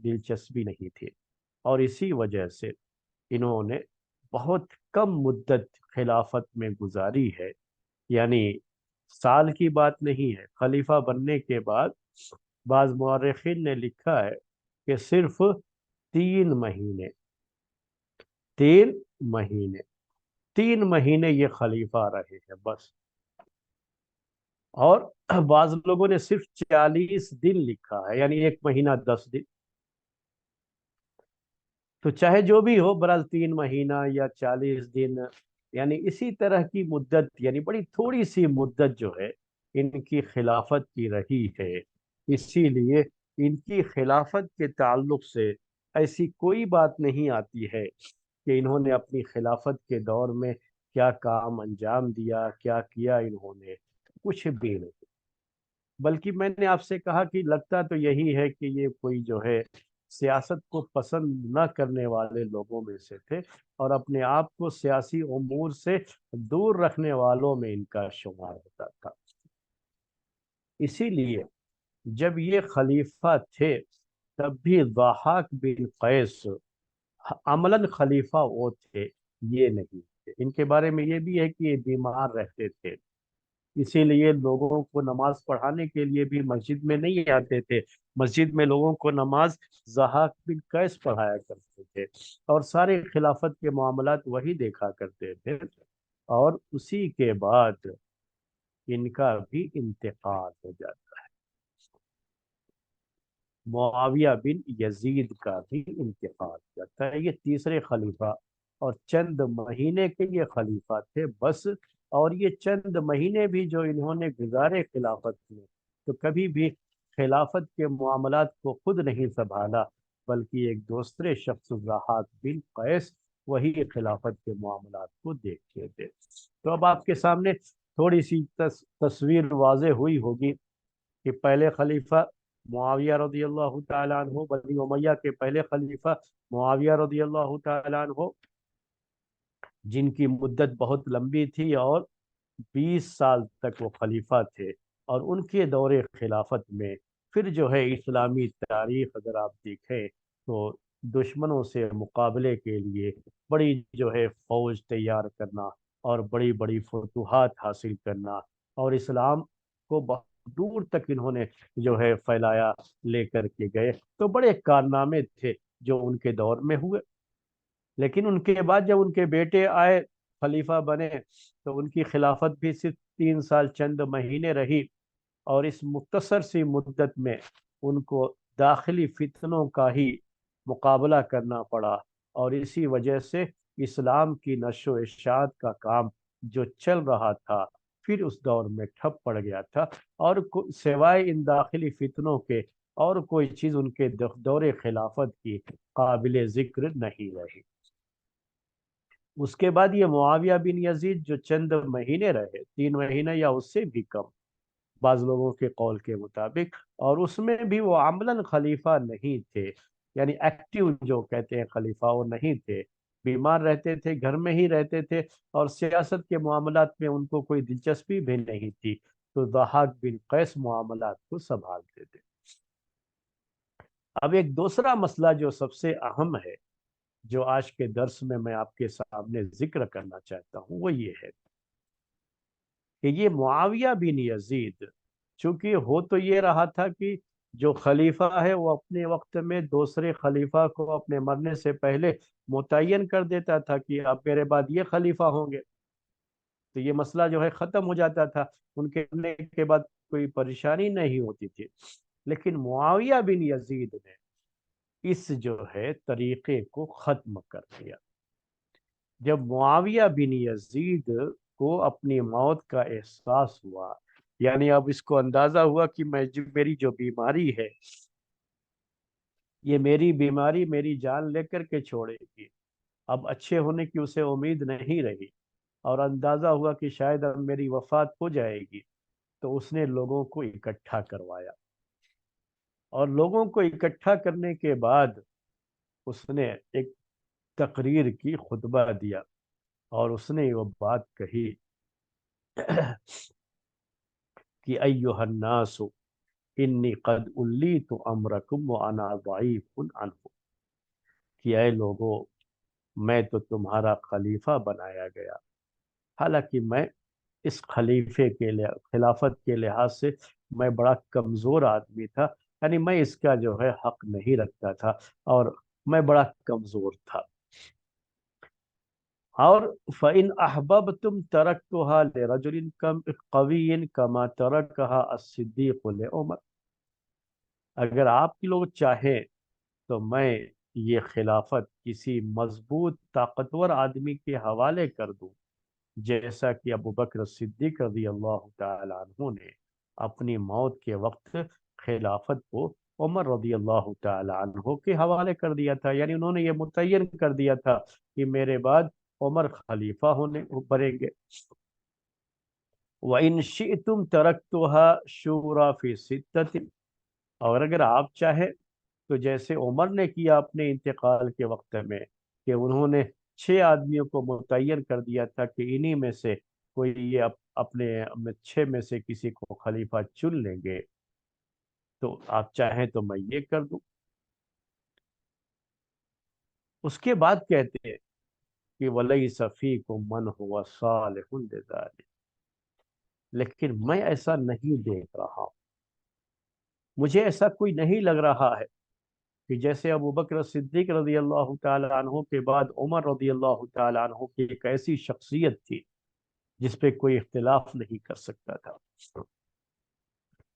دلچسپی نہیں تھی، اور اسی وجہ سے انہوں نے بہت کم مدت خلافت میں گزاری ہے، یعنی سال کی بات نہیں ہے، خلیفہ بننے کے بعد بعض مورخین نے لکھا ہے کہ صرف 3 مہینے 3 مہینے 3 مہینے یہ خلیفہ رہے ہیں بس، اور بعض لوگوں نے صرف 40 دن لکھا ہے، یعنی 1 مہینہ 10 دن۔ تو چاہے جو بھی ہو، برحال 3 مہینہ یا 40 دن، یعنی اسی طرح کی مدت، یعنی بڑی تھوڑی سی مدت جو ہے ان کی خلافت کی رہی ہے۔ اسی لیے ان کی خلافت کے تعلق سے ایسی کوئی بات نہیں آتی ہے کہ انہوں نے اپنی خلافت کے دور میں کیا کام انجام دیا، کیا کیا انہوں نے، کچھ بھی نہیں۔ بلکہ میں نے آپ سے کہا کہ لگتا تو یہی ہے کہ یہ کوئی جو ہے سیاست کو پسند نہ کرنے والے لوگوں میں سے تھے، اور اپنے آپ کو سیاسی امور سے دور رکھنے والوں میں ان کا شمار ہوتا تھا۔ اسی لیے جب یہ خلیفہ تھے تب بھی ضحاک بن قیس عملاً خلیفہ وہ تھے، یہ نہیں تھے۔ ان کے بارے میں یہ بھی ہے کہ یہ بیمار رہتے تھے، اسی لیے لوگوں کو نماز پڑھانے کے لیے بھی مسجد میں نہیں آتے تھے، مسجد میں لوگوں کو نماز ضحاک بن قیس پڑھایا کرتے تھے، اور سارے خلافت کے معاملات وہی دیکھا کرتے تھے، اور اسی کے بعد ان کا بھی انتقال ہو جاتا ہے۔ معاویہ بن یزید کا بھی انتقال ہو جاتا ہے، یہ تیسرے خلیفہ، اور چند مہینے کے یہ خلیفہ تھے بس، اور یہ چند مہینے بھی جو انہوں نے گزارے خلافت میں، تو کبھی بھی خلافت کے معاملات کو خود نہیں سنبھالا، بلکہ ایک دوسرے شخص ضحاک بن قیس وہی خلافت کے معاملات کو دیکھتے تھے۔ تو اب آپ کے سامنے تھوڑی سی تصویر واضح ہوئی ہوگی کہ پہلے خلیفہ معاویہ رضی اللہ تعالیٰ عنہ، بنی امیہ کے پہلے خلیفہ معاویہ رضی اللہ تعالیٰ عنہ، جن کی مدت بہت لمبی تھی، اور 20 سال تک وہ خلیفہ تھے، اور ان کے دور خلافت میں پھر جو ہے اسلامی تاریخ اگر آپ دیکھیں تو دشمنوں سے مقابلے کے لیے بڑی جو ہے فوج تیار کرنا، اور بڑی بڑی فتوحات حاصل کرنا، اور اسلام کو بہت دور تک انہوں نے جو ہے پھیلایا لے کر کے گئے، تو بڑے کارنامے تھے جو ان کے دور میں ہوئے۔ لیکن ان کے بعد جب ان کے بیٹے آئے، خلیفہ بنے، تو ان کی خلافت بھی صرف 3 سال چند مہینے رہی، اور اس مختصر سی مدت میں ان کو داخلی فتنوں کا ہی مقابلہ کرنا پڑا، اور اسی وجہ سے اسلام کی نشر و اشاعت کا کام جو چل رہا تھا پھر اس دور میں ٹھپ پڑ گیا تھا، اور سوائے ان داخلی فتنوں کے اور کوئی چیز ان کے دور خلافت کی قابل ذکر نہیں رہی۔ اس کے بعد یہ معاویہ بن یزید جو چند مہینے رہے، 3 مہینے یا اس سے بھی کم بعض لوگوں کے قول کے مطابق، اور اس میں بھی وہ عملاً خلیفہ نہیں تھے، یعنی ایکٹیو جو کہتے ہیں خلیفہ وہ نہیں تھے، بیمار رہتے تھے، گھر میں ہی رہتے تھے، اور سیاست کے معاملات میں ان کو کوئی دلچسپی بھی نہیں تھی، تو ضحاک بن قیس معاملات کو سنبھالتے تھے۔ اب ایک دوسرا مسئلہ جو سب سے اہم ہے، جو آج کے درس میں آپ کے سامنے ذکر کرنا چاہتا ہوں، وہ یہ ہے کہ یہ معاویہ بن یزید، چونکہ ہو تو یہ رہا تھا کہ جو خلیفہ ہے وہ اپنے وقت میں دوسرے خلیفہ کو اپنے مرنے سے پہلے متعین کر دیتا تھا کہ اب میرے بعد یہ خلیفہ ہوں گے، تو یہ مسئلہ جو ہے ختم ہو جاتا تھا، ان کے مرنے کے بعد کوئی پریشانی نہیں ہوتی تھی۔ لیکن معاویہ بن یزید نے اس جو ہے طریقے کو ختم کر دیا۔ جب معاویہ بن یزید کو اپنی موت کا احساس ہوا، یعنی اب اس کو اندازہ ہوا کہ میری جو بیماری ہے، یہ میری بیماری میری جان لے کر کے چھوڑے گی، اب اچھے ہونے کی اسے امید نہیں رہی، اور اندازہ ہوا کہ شاید اب میری وفات ہو جائے گی، تو اس نے لوگوں کو اکٹھا کروایا، اور لوگوں کو اکٹھا کرنے کے بعد اس نے ایک تقریر کی، خطبہ دیا، اور اس نے وہ بات کہی کہ ایھا الناس انی قد الیت امرکم وانا ضعیف عنہ، کہ اے لوگو، میں تو تمہارا خلیفہ بنایا گیا، حالانکہ میں اس خلیفے کے خلافت کے لحاظ سے میں بڑا کمزور آدمی تھا، یعنی میں اس کا جو ہے حق نہیں رکھتا تھا، اور میں بڑا کمزور تھا۔ اور فَإِنْ أَحْبَبْتُمْ تَرَكْتُهَا لِرَجُلٍ قَوِيٍّ كَمَا تَرَكَهَا الصِّدِّيقُ لِعُمَرَ، اگر آپ لوگ چاہیں تو میں یہ خلافت کسی مضبوط طاقتور آدمی کے حوالے کر دوں، جیسا کہ ابو بکر صدیق رضی اللہ تعالی عنہ نے اپنی موت کے وقت خلافت کو عمر رضی اللہ تعالی عنہ کے حوالے کر دیا تھا، یعنی انہوں نے یہ متعین کر دیا تھا کہ میرے بعد عمر خلیفہ ہونے بنیں گے۔ وَإِن شِئْتُمْ تَرَكْتُهَا شُورَى فِي سِتَّةٍ، اور اگر آپ چاہیں تو جیسے عمر نے کیا اپنے انتقال کے وقت میں، کہ انہوں نے 6 آدمیوں کو متعین کر دیا تھا کہ انہی میں سے کوئی یہ اپنے 6 میں سے کسی کو خلیفہ چن لیں گے، تو آپ چاہیں تو میں یہ کر دوں۔ اس کے بعد کہتے ہیں کہ وَلَيْسَ فِيكُم مَّنْ هُوَ صَالِحٌ لِذَلِكَ، لیکن میں ایسا نہیں دیکھ رہا، مجھے ایسا کوئی نہیں لگ رہا ہے کہ جیسے ابو بکر صدیق رضی اللہ تعالی عنہ کے بعد عمر رضی اللہ تعالی عنہ کی ایک ایسی شخصیت تھی جس پہ کوئی اختلاف نہیں کر سکتا تھا،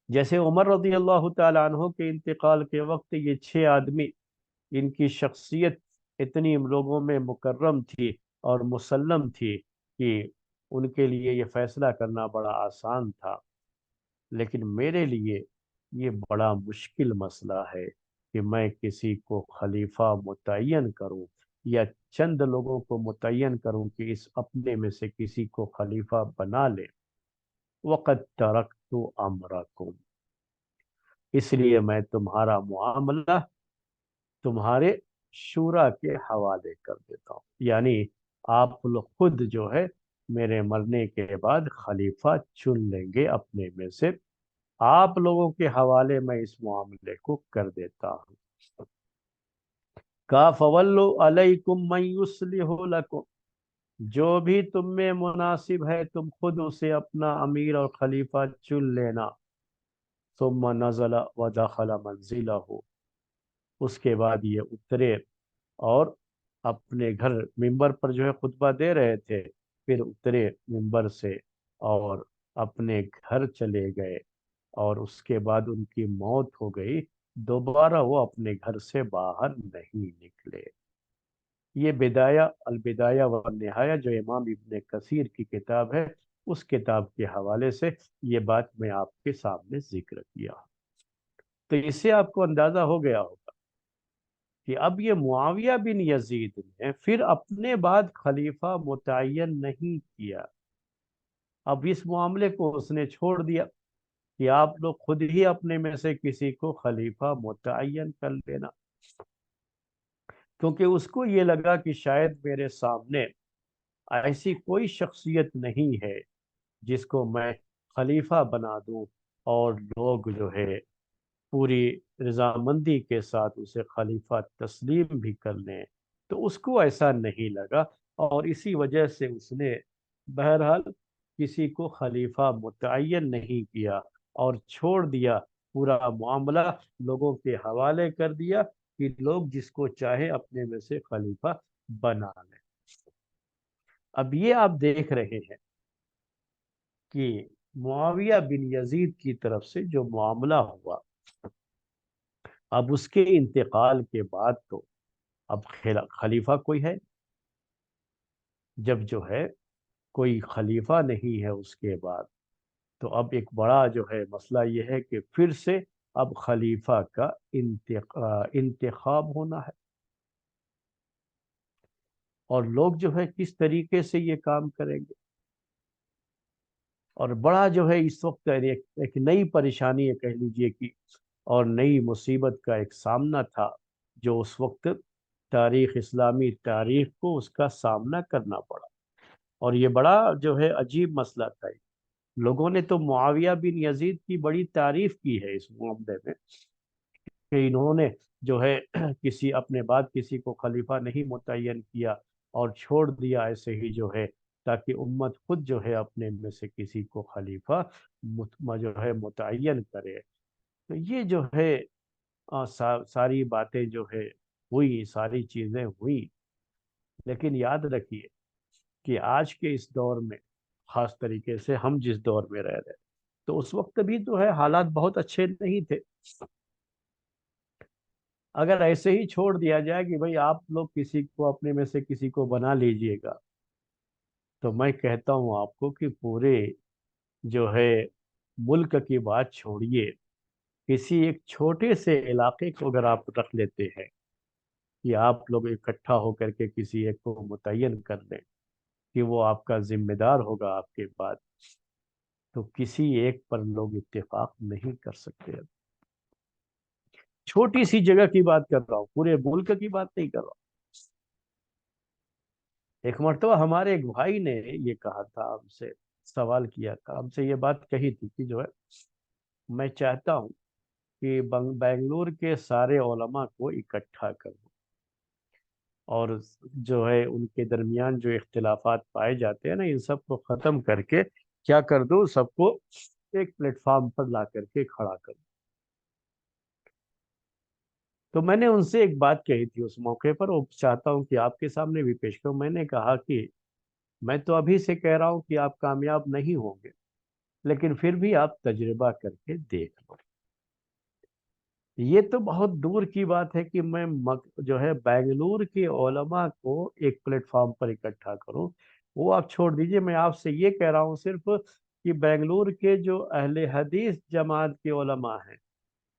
جیسے عمر رضی اللہ تعالی عنہ کے انتقال کے وقت یہ 6 آدمی، ان کی شخصیت اتنی لوگوں میں مکرم تھی اور مسلم تھی کہ ان کے لیے یہ فیصلہ کرنا بڑا آسان تھا، لیکن میرے لیے یہ بڑا مشکل مسئلہ ہے کہ میں کسی کو خلیفہ متعین کروں، یا چند لوگوں کو متعین کروں کہ اس اپنے میں سے کسی کو خلیفہ بنا لے۔ وَقَدْ تَرَكْتُ أَمْرَكُمْ، اس لیے میں تمہارا معاملہ تمہارے شورا کے حوالے کر دیتا ہوں، یعنی آپ لوگ خود جو ہے میرے مرنے کے بعد خلیفہ چن لیں گے اپنے میں سے، آپ لوگوں کے حوالے میں اس معاملے کو کر دیتا ہوں۔ کا فولو علیکم من یصلح لکم، جو بھی تم میں مناسب ہے تم خود اسے اپنا امیر اور خلیفہ چن لینا۔ ثم نزل ودخل منزلہ، اس کے بعد یہ اترے اور اپنے گھر ممبر پر جو ہے خطبہ دے رہے تھے، پھر اترے ممبر سے اور اپنے گھر چلے گئے، اور اس کے بعد ان کی موت ہو گئی، دوبارہ وہ اپنے گھر سے باہر نہیں نکلے۔ یہ البدایہ والنہایہ جو امام ابن کثیر کی کتاب ہے، اس کتاب کے حوالے سے یہ بات میں آپ کے سامنے ذکر کیا، تو اس سے آپ کو اندازہ ہو گیا ہوگا کہ اب یہ معاویہ بن یزید نے پھر اپنے بعد خلیفہ متعین نہیں کیا، اب اس معاملے کو اس نے چھوڑ دیا کہ آپ لوگ خود ہی اپنے میں سے کسی کو خلیفہ متعین کر لینا، کیونکہ اس کو یہ لگا کہ شاید میرے سامنے ایسی کوئی شخصیت نہیں ہے جس کو میں خلیفہ بنا دوں اور لوگ جو ہے پوری رضامندی کے ساتھ اسے خلیفہ تسلیم بھی کر لیں، تو اس کو ایسا نہیں لگا، اور اسی وجہ سے اس نے بہرحال کسی کو خلیفہ متعین نہیں کیا اور چھوڑ دیا، پورا معاملہ لوگوں کے حوالے کر دیا کہ لوگ جس کو چاہے اپنے میں سے خلیفہ بنا لیں۔ اب یہ آپ دیکھ رہے ہیں کہ معاویہ بن یزید کی طرف سے جو معاملہ ہوا، اب اس کے انتقال کے بعد تو اب خلیفہ کوئی ہے؟ جب جو ہے کوئی خلیفہ نہیں ہے اس کے بعد، تو اب ایک بڑا جو ہے مسئلہ یہ ہے کہ پھر سے اب خلیفہ کا انتخاب ہونا ہے، اور لوگ جو ہے کس طریقے سے یہ کام کریں گے۔ اور بڑا جو ہے اس وقت ایک نئی پریشانی ہے کہہ لیجئے کہ، اور نئی مصیبت کا ایک سامنا تھا جو اس وقت اسلامی تاریخ کو اس کا سامنا کرنا پڑا، اور یہ بڑا جو ہے عجیب مسئلہ تھا۔ لوگوں نے تو معاویہ بن یزید کی بڑی تعریف کی ہے اس معاملے میں، کہ انہوں نے جو ہے کسی اپنے بعد کسی کو خلیفہ نہیں متعین کیا اور چھوڑ دیا ایسے ہی جو ہے، تاکہ امت خود جو ہے اپنے میں سے کسی کو خلیفہ جو ہے متعین کرے۔ تو یہ جو ہے ساری باتیں جو ہے ہوئی، ساری چیزیں ہوئی، لیکن یاد رکھیے کہ آج کے اس دور میں، خاص طریقے سے ہم جس دور میں رہ رہے، تو اس وقت بھی تو ہے حالات بہت اچھے نہیں تھے۔ اگر ایسے ہی چھوڑ دیا جائے کہ بھئی آپ لوگ کسی کو اپنے میں سے کسی کو بنا لیجئے گا، تو میں کہتا ہوں آپ کو کہ پورے جو ہے ملک کی بات چھوڑیے، کسی ایک چھوٹے سے علاقے کو اگر آپ رکھ لیتے ہیں کہ آپ لوگ اکٹھا ہو کر کے کسی ایک کو متعین کر لیں کہ وہ آپ کا ذمہ دار ہوگا آپ کے بعد، تو کسی ایک پر لوگ اتفاق نہیں کر سکتے۔ چھوٹی سی جگہ کی بات کر رہا ہوں، پورے ملک کی بات نہیں کر رہا ہوں۔ ایک مرتبہ ہمارے ایک بھائی نے یہ کہا تھا، ہم سے سوال کیا تھا، ہم سے یہ بات کہی تھی کہ جو ہے میں چاہتا ہوں کہ بنگلور کے سارے علماء کو اکٹھا کروں، اور جو ہے ان کے درمیان جو اختلافات پائے جاتے ہیں نا، ان سب کو ختم کر کے کیا کر دو، سب کو ایک پلیٹ فارم پر لا کر کے کھڑا کر دو۔ تو میں نے ان سے ایک بات کہی تھی اس موقع پر، اور چاہتا ہوں کہ آپ کے سامنے بھی پیش کروں۔ میں نے کہا کہ میں تو ابھی سے کہہ رہا ہوں کہ آپ کامیاب نہیں ہوں گے، لیکن پھر بھی آپ تجربہ کر کے دیکھ لو۔ یہ تو بہت دور کی بات ہے کہ میں جو ہے بنگلور کے علماء کو ایک پلیٹ فارم پر اکٹھا کروں، وہ آپ چھوڑ دیجئے۔ میں آپ سے یہ کہہ رہا ہوں صرف کہ بنگلور کے جو اہل حدیث جماعت کے علماء ہیں،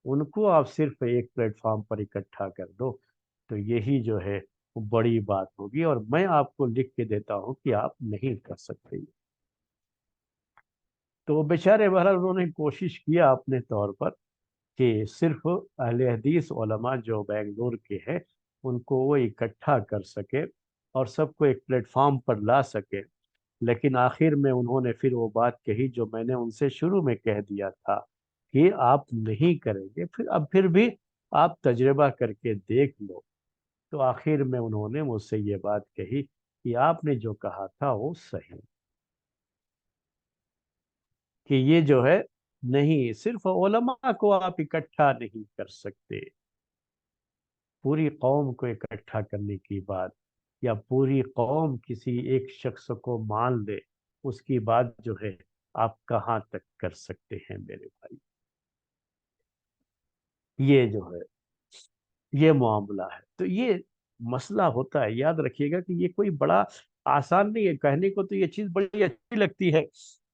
ان کو آپ صرف ایک پلیٹ فارم پر اکٹھا کر دو، تو یہی جو ہے وہ بڑی بات ہوگی، اور میں آپ کو لکھ کے دیتا ہوں کہ آپ نہیں کر سکتے۔ تو بیچارے بہرحال انہوں نے کوشش کیا اپنے طور پر کہ صرف اہل حدیث علماء جو بنگلور کے ہیں ان کو وہ اکٹھا کر سکے اور سب کو ایک پلیٹ فارم پر لا سکے، لیکن آخر میں انہوں نے پھر وہ بات کہی جو میں نے ان سے شروع میں کہہ دیا تھا کہ آپ نہیں کریں گے، پھر بھی آپ تجربہ کر کے دیکھ لو۔ تو آخر میں انہوں نے مجھ سے یہ بات کہی کہ آپ نے جو کہا تھا وہ صحیح، کہ یہ جو ہے نہیں، صرف علماء کو آپ اکٹھا نہیں کر سکتے، پوری قوم کو اکٹھا کرنے کی بات، یا پوری قوم کسی ایک شخص کو مان لے، اس کی بات جو ہے آپ کہاں تک کر سکتے ہیں میرے بھائی؟ یہ جو ہے یہ معاملہ ہے، تو یہ مسئلہ ہوتا ہے۔ یاد رکھیے گا کہ یہ کوئی بڑا آسان نہیں ہے، کہنے کو تو یہ چیز بڑی اچھی لگتی ہے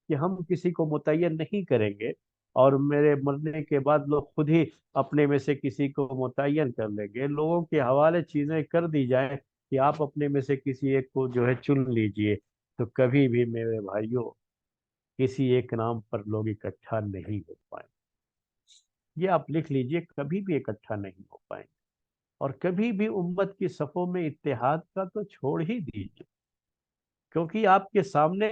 کہ ہم کسی کو متعین نہیں کریں گے، اور میرے مرنے کے بعد لوگ خود ہی اپنے میں سے کسی کو متعین کر لیں گے، لوگوں کے حوالے چیزیں کر دی جائیں کہ آپ اپنے میں سے کسی ایک کو جو ہے چن لیجئے، تو کبھی بھی میرے بھائیوں کسی ایک نام پر لوگ اکٹھا نہیں ہو پائیں۔ یہ آپ لکھ لیجئے، کبھی بھی اکٹھا نہیں ہو پائیں، اور کبھی بھی امت کی صفوں میں اتحاد کا تو چھوڑ ہی دیجئے، کیونکہ آپ کے سامنے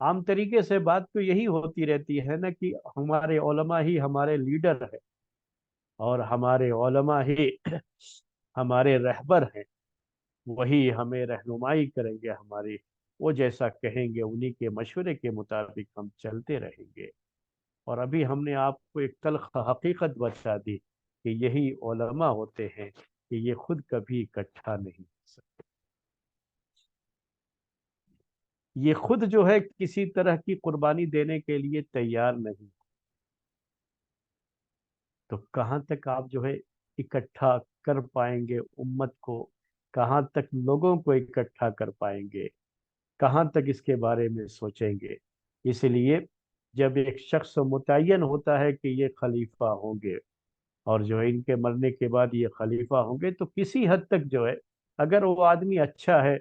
عام طریقے سے بات تو یہی ہوتی رہتی ہے نا کہ ہمارے علماء ہی ہمارے لیڈر ہیں، اور ہمارے علماء ہی ہمارے رہبر ہیں، وہی ہمیں رہنمائی کریں گے ہماری، وہ جیسا کہیں گے انہی کے مشورے کے مطابق ہم چلتے رہیں گے۔ اور ابھی ہم نے آپ کو ایک تلخ حقیقت بتا دی کہ یہی علماء ہوتے ہیں کہ یہ خود کبھی اکٹھا نہیں ہو سکتے، یہ خود جو ہے کسی طرح کی قربانی دینے کے لیے تیار نہیں، تو کہاں تک آپ جو ہے اکٹھا کر پائیں گے امت کو، کہاں تک لوگوں کو اکٹھا کر پائیں گے، کہاں تک اس کے بارے میں سوچیں گے؟ اس لیے جب ایک شخص متعین ہوتا ہے کہ یہ خلیفہ ہوں گے، اور جو ہے ان کے مرنے کے بعد یہ خلیفہ ہوں گے، تو کسی حد تک جو ہے اگر وہ آدمی اچھا ہے،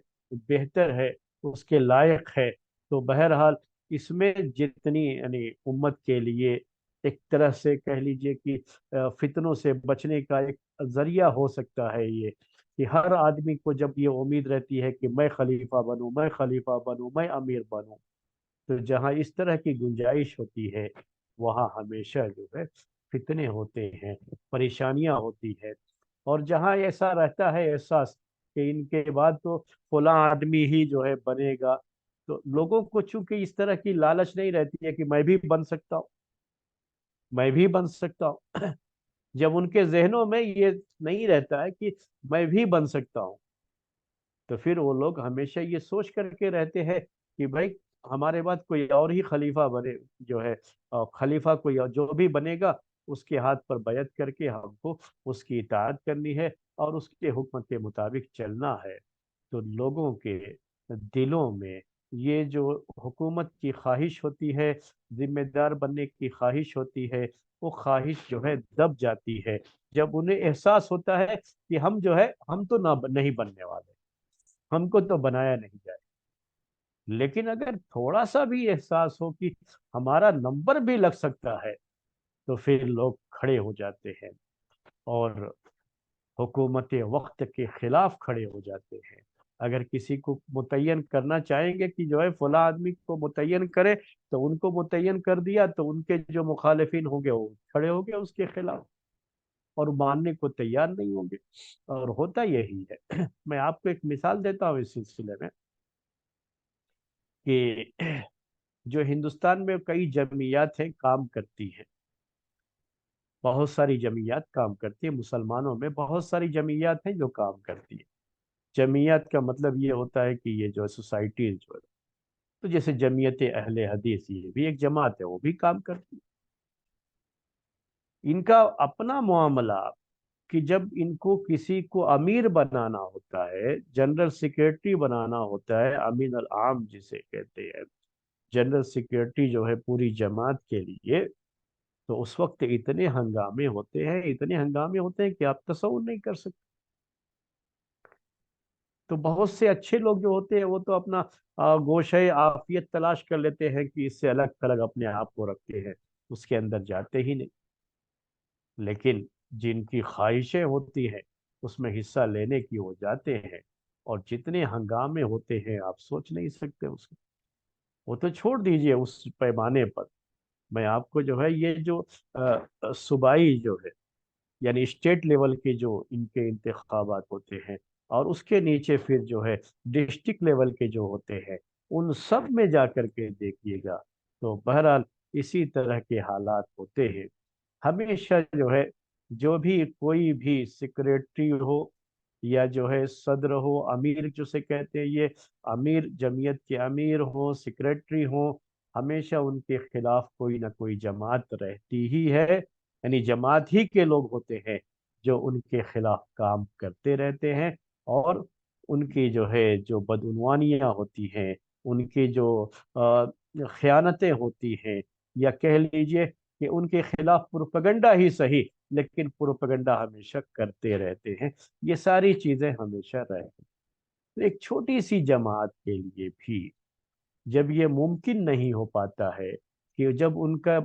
بہتر ہے، اس کے لائق ہے، تو بہرحال اس میں جتنی یعنی امت کے لیے ایک طرح سے کہہ لیجئے کہ فتنوں سے بچنے کا ایک ذریعہ ہو سکتا ہے یہ، کہ ہر آدمی کو جب یہ امید رہتی ہے کہ میں خلیفہ بنوں، میں خلیفہ بنوں، میں امیر بنوں، تو جہاں اس طرح کی گنجائش ہوتی ہے وہاں ہمیشہ جو ہے فتنے ہوتے ہیں، پریشانیاں ہوتی ہے۔ اور جہاں ایسا رہتا ہے احساس کہ ان کے بعد تو فلاں آدمی ہی جو ہے بنے گا، تو لوگوں کو چونکہ اس طرح کی لالچ نہیں رہتی ہے کہ میں بھی بن سکتا ہوں، میں بھی بن سکتا ہوں، جب ان کے ذہنوں میں یہ نہیں رہتا ہے کہ میں بھی بن سکتا ہوں، تو پھر وہ لوگ ہمیشہ یہ سوچ کر کے رہتے ہیں کہ بھائی ہمارے بعد کوئی اور ہی خلیفہ بنے، جو ہے خلیفہ کوئی جو بھی بنے گا اس کے ہاتھ پر بیعت کر کے ہم کو اس کی اطاعت کرنی ہے اور اس کے حکم کے مطابق چلنا ہے۔ تو لوگوں کے دلوں میں یہ جو حکومت کی خواہش ہوتی ہے، ذمہ دار بننے کی خواہش ہوتی ہے، وہ خواہش جو ہے دب جاتی ہے جب انہیں احساس ہوتا ہے کہ ہم جو ہے ہم تو نہ نہیں بننے والے، ہم کو تو بنایا نہیں جائے۔ لیکن اگر تھوڑا سا بھی احساس ہو کہ ہمارا نمبر بھی لگ سکتا ہے، تو پھر لوگ کھڑے ہو جاتے ہیں اور حکومت وقت کے خلاف کھڑے ہو جاتے ہیں۔ اگر کسی کو متعین کرنا چاہیں گے کہ جو ہے فلاں آدمی کو متعین کرے، تو ان کو متعین کر دیا تو ان کے جو مخالفین ہوں گے وہ کھڑے ہو گئے اس کے خلاف اور ماننے کو تیار نہیں ہوں گے، اور ہوتا یہی ہے۔ میں آپ کو ایک مثال دیتا ہوں اس سلسلے میں کہ جو ہندوستان میں کئی جمعیات ہیں کام کرتی ہیں، بہت ساری جمعیات کام کرتی ہیں، مسلمانوں میں بہت ساری جمعیات ہیں جو کام کرتی ہیں۔ جمعیت کا مطلب یہ ہوتا ہے کہ یہ جو سوسائٹیز جو ہے، تو جیسے جمعیت اہل حدیث یہ بھی ایک جماعت ہے، وہ بھی کام کرتی ہے۔ ان کا اپنا معاملہ کہ جب ان کو کسی کو امیر بنانا ہوتا ہے، جنرل سیکریٹری بنانا ہوتا ہے، امین العام جسے کہتے ہیں، جنرل سیکریٹری جو ہے پوری جماعت کے لیے، تو اس وقت اتنے ہنگامے ہوتے ہیں، اتنے ہنگامے ہوتے ہیں کہ آپ تصور نہیں کر سکتے۔ تو بہت سے اچھے لوگ جو ہوتے ہیں وہ تو اپنا گوشۂ عافیت تلاش کر لیتے ہیں کہ اس سے الگ تھلگ اپنے آپ کو رکھتے ہیں، اس کے اندر جاتے ہی نہیں۔ لیکن جن کی خواہشیں ہوتی ہیں اس میں حصہ لینے کی وہ جاتے ہیں، اور جتنے ہنگامے ہوتے ہیں آپ سوچ نہیں سکتے اس کو۔ وہ تو چھوڑ دیجئے اس پیمانے پر، میں آپ کو جو ہے یہ جو صوبائی جو ہے یعنی اسٹیٹ لیول کے جو ان کے انتخابات ہوتے ہیں، اور اس کے نیچے پھر جو ہے ڈسٹرکٹ لیول کے جو ہوتے ہیں، ان سب میں جا کر کے دیکھیے گا تو بہرحال اسی طرح کے حالات ہوتے ہیں۔ ہمیشہ جو ہے جو بھی کوئی بھی سیکریٹری ہو یا جو ہے صدر ہو، امیر جسے کہتے ہیں، یہ امیر جمعیت کے امیر ہوں، سیکریٹری ہوں، ہمیشہ ان کے خلاف کوئی نہ کوئی جماعت رہتی ہی ہے، یعنی جماعت ہی کے لوگ ہوتے ہیں جو ان کے خلاف کام کرتے رہتے ہیں، اور ان کی جو ہے جو بدعنوانیاں ہوتی ہیں، ان کی جو خیانتیں ہوتی ہیں، یا کہہ لیجئے کہ ان کے خلاف پروپیگنڈا ہی صحیح لیکن پروپیگنڈا ہمیشہ کرتے رہتے ہیں، یہ ساری چیزیں ہمیشہ رہتی ہیں۔ ایک چھوٹی سی جماعت کے لیے بھی جب یہ ممکن نہیں ہو پاتا ہے کہ جب ان کا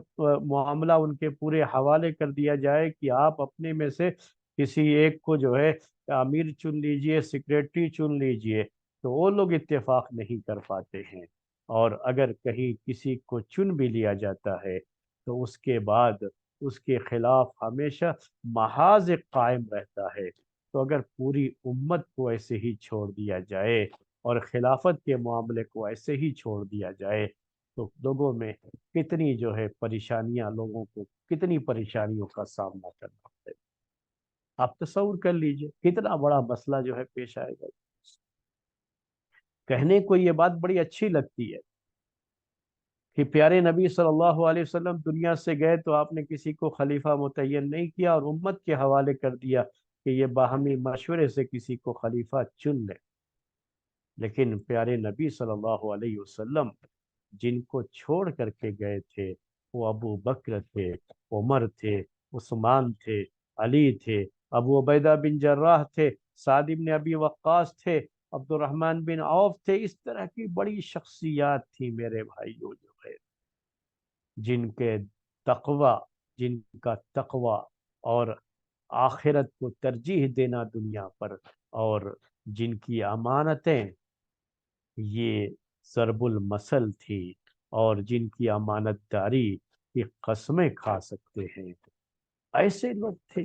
معاملہ ان کے پورے حوالے کر دیا جائے کہ آپ اپنے میں سے کسی ایک کو جو ہے امیر چن لیجئے، سیکریٹری چن لیجئے، تو وہ لوگ اتفاق نہیں کر پاتے ہیں، اور اگر کہیں کسی کو چن بھی لیا جاتا ہے تو اس کے بعد اس کے خلاف ہمیشہ محاذ قائم رہتا ہے۔ تو اگر پوری امت کو ایسے ہی چھوڑ دیا جائے اور خلافت کے معاملے کو ایسے ہی چھوڑ دیا جائے تو لوگوں میں کتنی جو ہے پریشانیاں، لوگوں کو کتنی پریشانیوں کا سامنا کرنا ہے۔ آپ تصور کر لیجئے کتنا بڑا مسئلہ جو ہے پیش آئے گا۔ کہنے کو یہ بات بڑی اچھی لگتی ہے کہ پیارے نبی صلی اللہ علیہ وسلم دنیا سے گئے تو آپ نے کسی کو خلیفہ متعین نہیں کیا اور امت کے حوالے کر دیا کہ یہ باہمی مشورے سے کسی کو خلیفہ چن لے۔ لیکن پیارے نبی صلی اللہ علیہ وسلم جن کو چھوڑ کر کے گئے تھے وہ ابو بکر تھے، عمر تھے، عثمان تھے، علی تھے، ابو عبیدہ بن جراح تھے، سعد بن ابی وقاص تھے، عبد الرحمن بن عوف تھے۔ اس طرح کی بڑی شخصیات تھی میرے بھائیوں جو ہے، جن کے تقوی جن کا تقوی اور آخرت کو ترجیح دینا دنیا پر، اور جن کی امانتیں یہ ضرب المثل تھی، اور جن کی امانت داری کی قسمیں کھا سکتے ہیں، ایسے لوگ تھے۔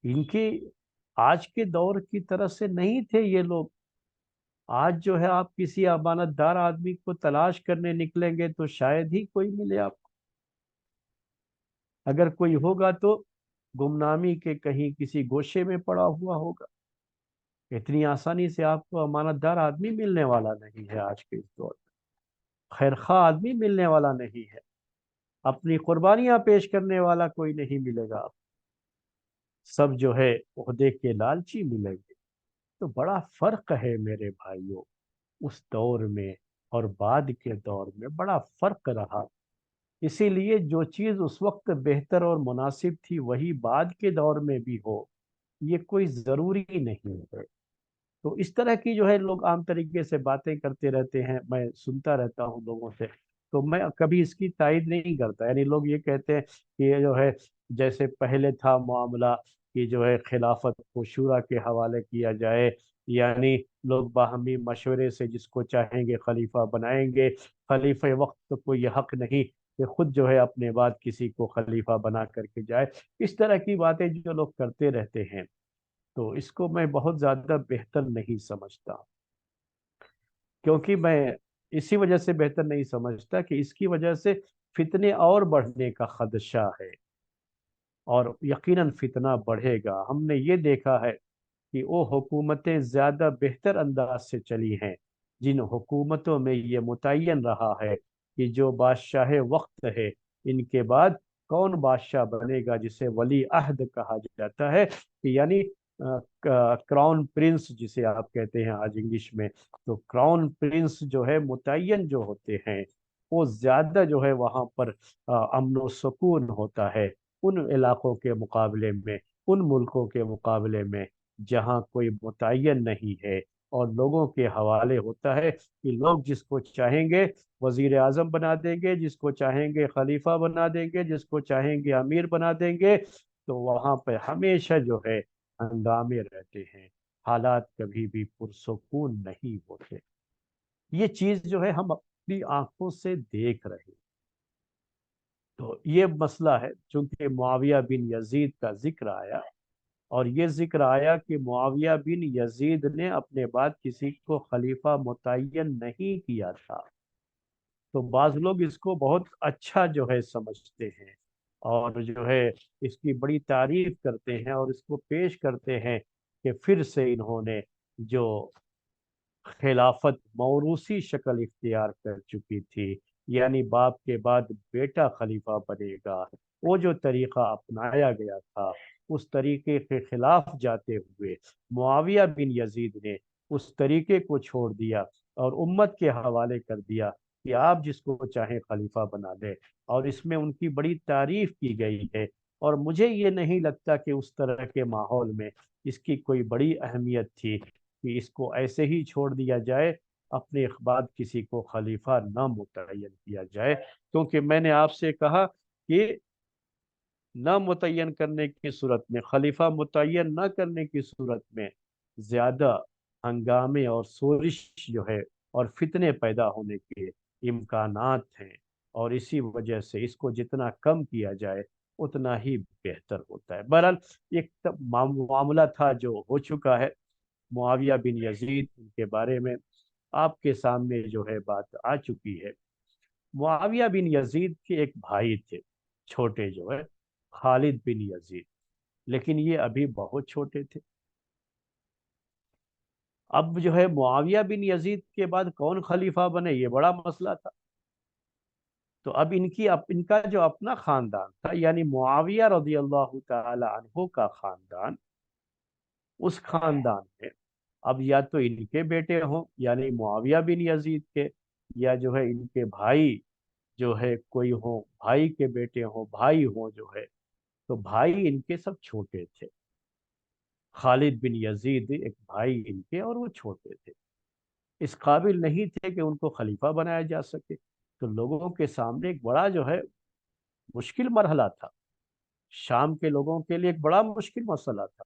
ان کی آج کے دور کی طرح سے نہیں تھے یہ لوگ۔ آج جو ہے آپ کسی امانت دار آدمی کو تلاش کرنے نکلیں گے تو شاید ہی کوئی ملے آپ کو، اگر کوئی ہوگا تو گمنامی کے کہیں کسی گوشے میں پڑا ہوا ہوگا۔ اتنی آسانی سے آپ کو امانت دار آدمی ملنے والا نہیں ہے آج کے اس دور میں، خیرخواہ آدمی ملنے والا نہیں ہے، اپنی قربانیاں پیش کرنے والا کوئی نہیں ملے گا، سب جو ہے عہدے کے لالچی ملیں گے۔ تو بڑا فرق ہے میرے بھائیوں، اس دور میں اور بعد کے دور میں بڑا فرق رہا۔ اسی لیے جو چیز اس وقت بہتر اور مناسب تھی وہی بعد کے دور میں بھی ہو، یہ کوئی ضروری نہیں ہے۔ تو اس طرح کی جو ہے لوگ عام طریقے سے باتیں کرتے رہتے ہیں، میں سنتا رہتا ہوں لوگوں سے، تو میں کبھی اس کی تائید نہیں کرتا۔ یعنی لوگ یہ کہتے ہیں کہ یہ جو ہے جیسے پہلے تھا معاملہ کہ جو ہے خلافت کو شورا کے حوالے کیا جائے، یعنی لوگ باہمی مشورے سے جس کو چاہیں گے خلیفہ بنائیں گے، خلیفہ وقت کو یہ حق نہیں کہ خود جو ہے اپنے بعد کسی کو خلیفہ بنا کر کے جائے۔ اس طرح کی باتیں جو لوگ کرتے رہتے ہیں تو اس کو میں بہت زیادہ بہتر نہیں سمجھتا، کیونکہ میں اسی وجہ سے بہتر نہیں سمجھتا کہ اس کی وجہ سے فتنے اور بڑھنے کا خدشہ ہے، اور یقیناً فتنہ بڑھے گا۔ ہم نے یہ دیکھا ہے کہ وہ حکومتیں زیادہ بہتر انداز سے چلی ہیں جن حکومتوں میں یہ متعین رہا ہے کہ جو بادشاہ وقت ہے ان کے بعد کون بادشاہ بنے گا، جسے ولی عہد کہا جاتا ہے، کہ یعنی کراؤن پرنس جسے آپ کہتے ہیں آج انگلش میں۔ تو کراؤن پرنس جو ہے متعین جو ہوتے ہیں وہ زیادہ جو ہے وہاں پر امن و سکون ہوتا ہے ان علاقوں کے مقابلے میں، ان ملکوں کے مقابلے میں جہاں کوئی متعین نہیں ہے اور لوگوں کے حوالے ہوتا ہے کہ لوگ جس کو چاہیں گے وزیر اعظم بنا دیں گے، جس کو چاہیں گے خلیفہ بنا دیں گے، جس کو چاہیں گے امیر بنا دیں گے۔ تو وہاں پہ ہمیشہ جو ہے ہنگامے رہتے ہیں، حالات کبھی بھی پرسکون نہیں ہوتے۔ یہ چیز جو ہے ہم اپنی آنکھوں سے دیکھ رہے ہیں۔ تو یہ مسئلہ ہے چونکہ معاویہ بن یزید کا ذکر آیا، اور یہ ذکر آیا کہ معاویہ بن یزید نے اپنے بعد کسی کو خلیفہ متعین نہیں کیا تھا، تو بعض لوگ اس کو بہت اچھا جو ہے سمجھتے ہیں اور جو ہے اس کی بڑی تعریف کرتے ہیں اور اس کو پیش کرتے ہیں کہ پھر سے انہوں نے جو خلافت موروثی شکل اختیار کر چکی تھی، یعنی باپ کے بعد بیٹا خلیفہ بنے گا، وہ جو طریقہ اپنایا گیا تھا اس طریقے کے خلاف جاتے ہوئے معاویہ بن یزید نے اس طریقے کو چھوڑ دیا اور امت کے حوالے کر دیا کہ آپ جس کو چاہیں خلیفہ بنا دیں، اور اس میں ان کی بڑی تعریف کی گئی ہے۔ اور مجھے یہ نہیں لگتا کہ اس طرح کے ماحول میں اس کی کوئی بڑی اہمیت تھی کہ اس کو ایسے ہی چھوڑ دیا جائے، اپنے بعد کسی کو خلیفہ نہ متعین کیا جائے، کیونکہ میں نے آپ سے کہا کہ نہ متعین کرنے کی صورت میں، خلیفہ متعین نہ کرنے کی صورت میں زیادہ ہنگامے اور شورش جو ہے اور فتنے پیدا ہونے کے امکانات ہیں، اور اسی وجہ سے اس کو جتنا کم کیا جائے اتنا ہی بہتر ہوتا ہے۔ بہرحال ایک معاملہ تھا جو ہو چکا ہے، معاویہ بن یزید، ان کے بارے میں آپ کے سامنے جو ہے بات آ چکی ہے۔ معاویہ بن یزید کے ایک بھائی تھے چھوٹے، جو ہے خالد بن یزید، لیکن یہ ابھی بہت چھوٹے تھے۔ اب جو ہے معاویہ بن یزید کے بعد کون خلیفہ بنے، یہ بڑا مسئلہ تھا۔ تو اب ان کا جو اپنا خاندان تھا، یعنی معاویہ رضی اللہ تعالی عنہ کا خاندان، اس خاندان میں اب یا تو ان کے بیٹے ہوں یعنی معاویہ بن یزید کے، یا جو ہے ان کے بھائی جو ہے کوئی ہوں، بھائی کے بیٹے ہوں، بھائی ہوں جو ہے، تو بھائی ان کے سب چھوٹے تھے۔ خالد بن یزید ایک بھائی ان کے، اور وہ چھوٹے تھے، اس قابل نہیں تھے کہ ان کو خلیفہ بنایا جا سکے۔ تو لوگوں کے سامنے ایک بڑا جو ہے مشکل مرحلہ تھا، شام کے لوگوں کے لیے ایک بڑا مشکل مسئلہ تھا۔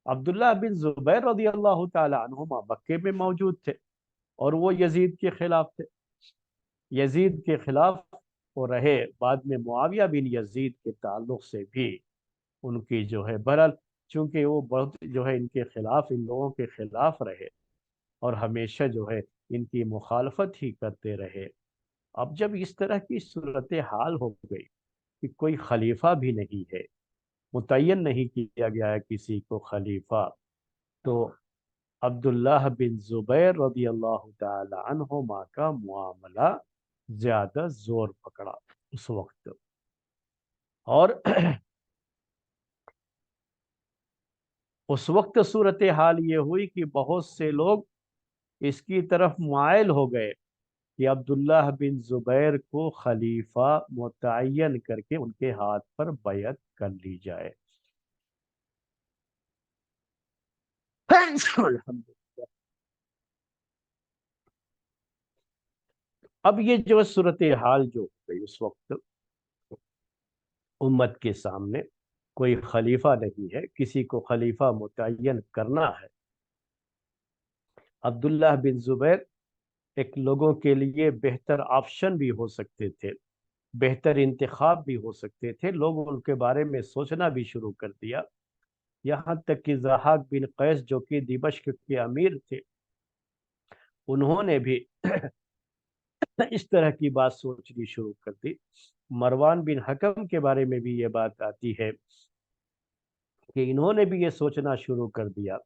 عبداللہ بن زبیر رضی اللہ تعالی عنہما مکے میں موجود تھے، اور وہ یزید کے خلاف تھے، یزید کے خلاف وہ رہے۔ بعد میں معاویہ بن یزید کے تعلق سے بھی ان کی جو ہے بہرحال، چونکہ وہ بہت جو ہے ان کے خلاف، ان لوگوں کے خلاف رہے، اور ہمیشہ جو ہے ان کی مخالفت ہی کرتے رہے۔ اب جب اس طرح کی صورتحال ہو گئی کہ کوئی خلیفہ بھی نہیں ہے، متعین نہیں کیا گیا ہے کسی کو خلیفہ، تو عبداللہ بن زبیر رضی اللہ تعالی عنہما کا معاملہ زیادہ زور پکڑا اس وقت۔ اور اس وقت صورتحال یہ ہوئی کہ بہت سے لوگ اس کی طرف مائل ہو گئے کہ عبداللہ بن زبیر کو خلیفہ متعین کر کے ان کے ہاتھ پر بیعت کر لی جائے۔ الحمدللہ۔ اب یہ جو صورتحال جو ہو گئی اس وقت، امت کے سامنے کوئی خلیفہ نہیں ہے، کسی کو خلیفہ متعین کرنا ہے۔ عبداللہ بن زبیر ایک لوگوں کے لیے بہتر آپشن بھی ہو سکتے تھے، بہتر انتخاب بھی ہو سکتے تھے۔ لوگوں ان کے بارے میں سوچنا بھی شروع کر دیا، یہاں تک کہ ضحاک بن قیس جو کہ دمشق کے امیر تھے، انہوں نے بھی اس طرح کی بات سوچنی شروع کر دی۔ مروان بن حکم کے بارے میں بھی یہ بات آتی ہے کہ انہوں نے بھی یہ سوچنا شروع کر دیا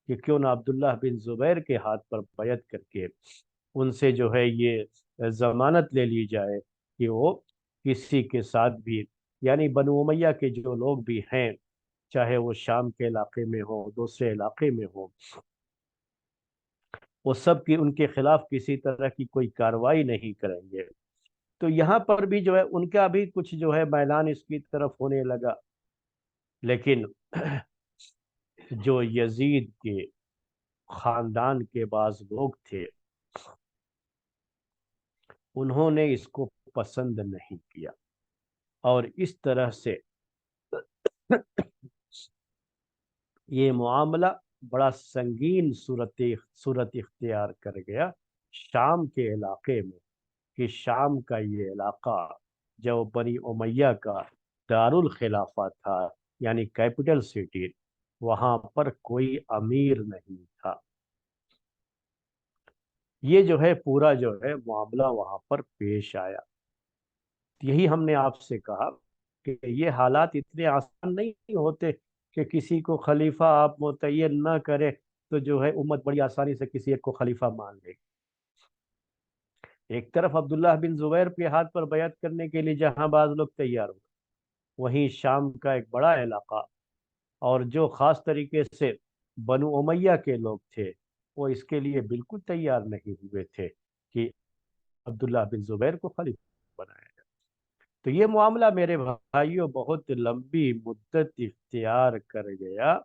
کہ کیوں نہ عبداللہ بن زبیر کے ہاتھ پر بیعت کر کے ان سے جو ہے یہ ضمانت لے لی جائے کہ وہ کسی کے ساتھ بھی، یعنی بنو امیہ کے جو لوگ بھی ہیں، چاہے وہ شام کے علاقے میں ہو، دوسرے علاقے میں ہو، وہ سب کی ان کے خلاف کسی طرح کی کوئی کارروائی نہیں کریں گے۔ تو یہاں پر بھی جو ہے ان کا بھی کچھ جو ہے میلان اس کی طرف ہونے لگا، لیکن جو یزید کے خاندان کے بعض لوگ تھے، انہوں نے اس کو پسند نہیں کیا، اور اس طرح سے یہ معاملہ بڑا سنگین صورت اختیار کر گیا شام کے علاقے میں، کہ شام کا یہ علاقہ جو بنی امیہ کا دارالخلافہ تھا، یعنی کیپٹل سٹی، وہاں پر کوئی امیر نہیں تھا۔ یہ جو ہے پورا جو ہے معاملہ وہاں پر پیش آیا۔ یہی ہم نے آپ سے کہا کہ یہ حالات اتنے آسان نہیں ہوتے کہ کسی کو خلیفہ آپ متعین نہ کرے تو جو ہے امت بڑی آسانی سے کسی ایک کو خلیفہ مان لے۔ ایک طرف عبداللہ بن زبیر کے ہاتھ پر بیعت کرنے کے لیے جہاں بعض لوگ تیار ہوئے، وہیں شام کا ایک بڑا علاقہ اور جو خاص طریقے سے بنو امیہ کے لوگ تھے، وہ اس کے لیے بالکل تیار نہیں ہوئے تھے کہ عبداللہ بن زبیر کو خلیفہ بنایا جائے۔ تو یہ معاملہ میرے بھائیوں بہت لمبی مدت اختیار کر گیا،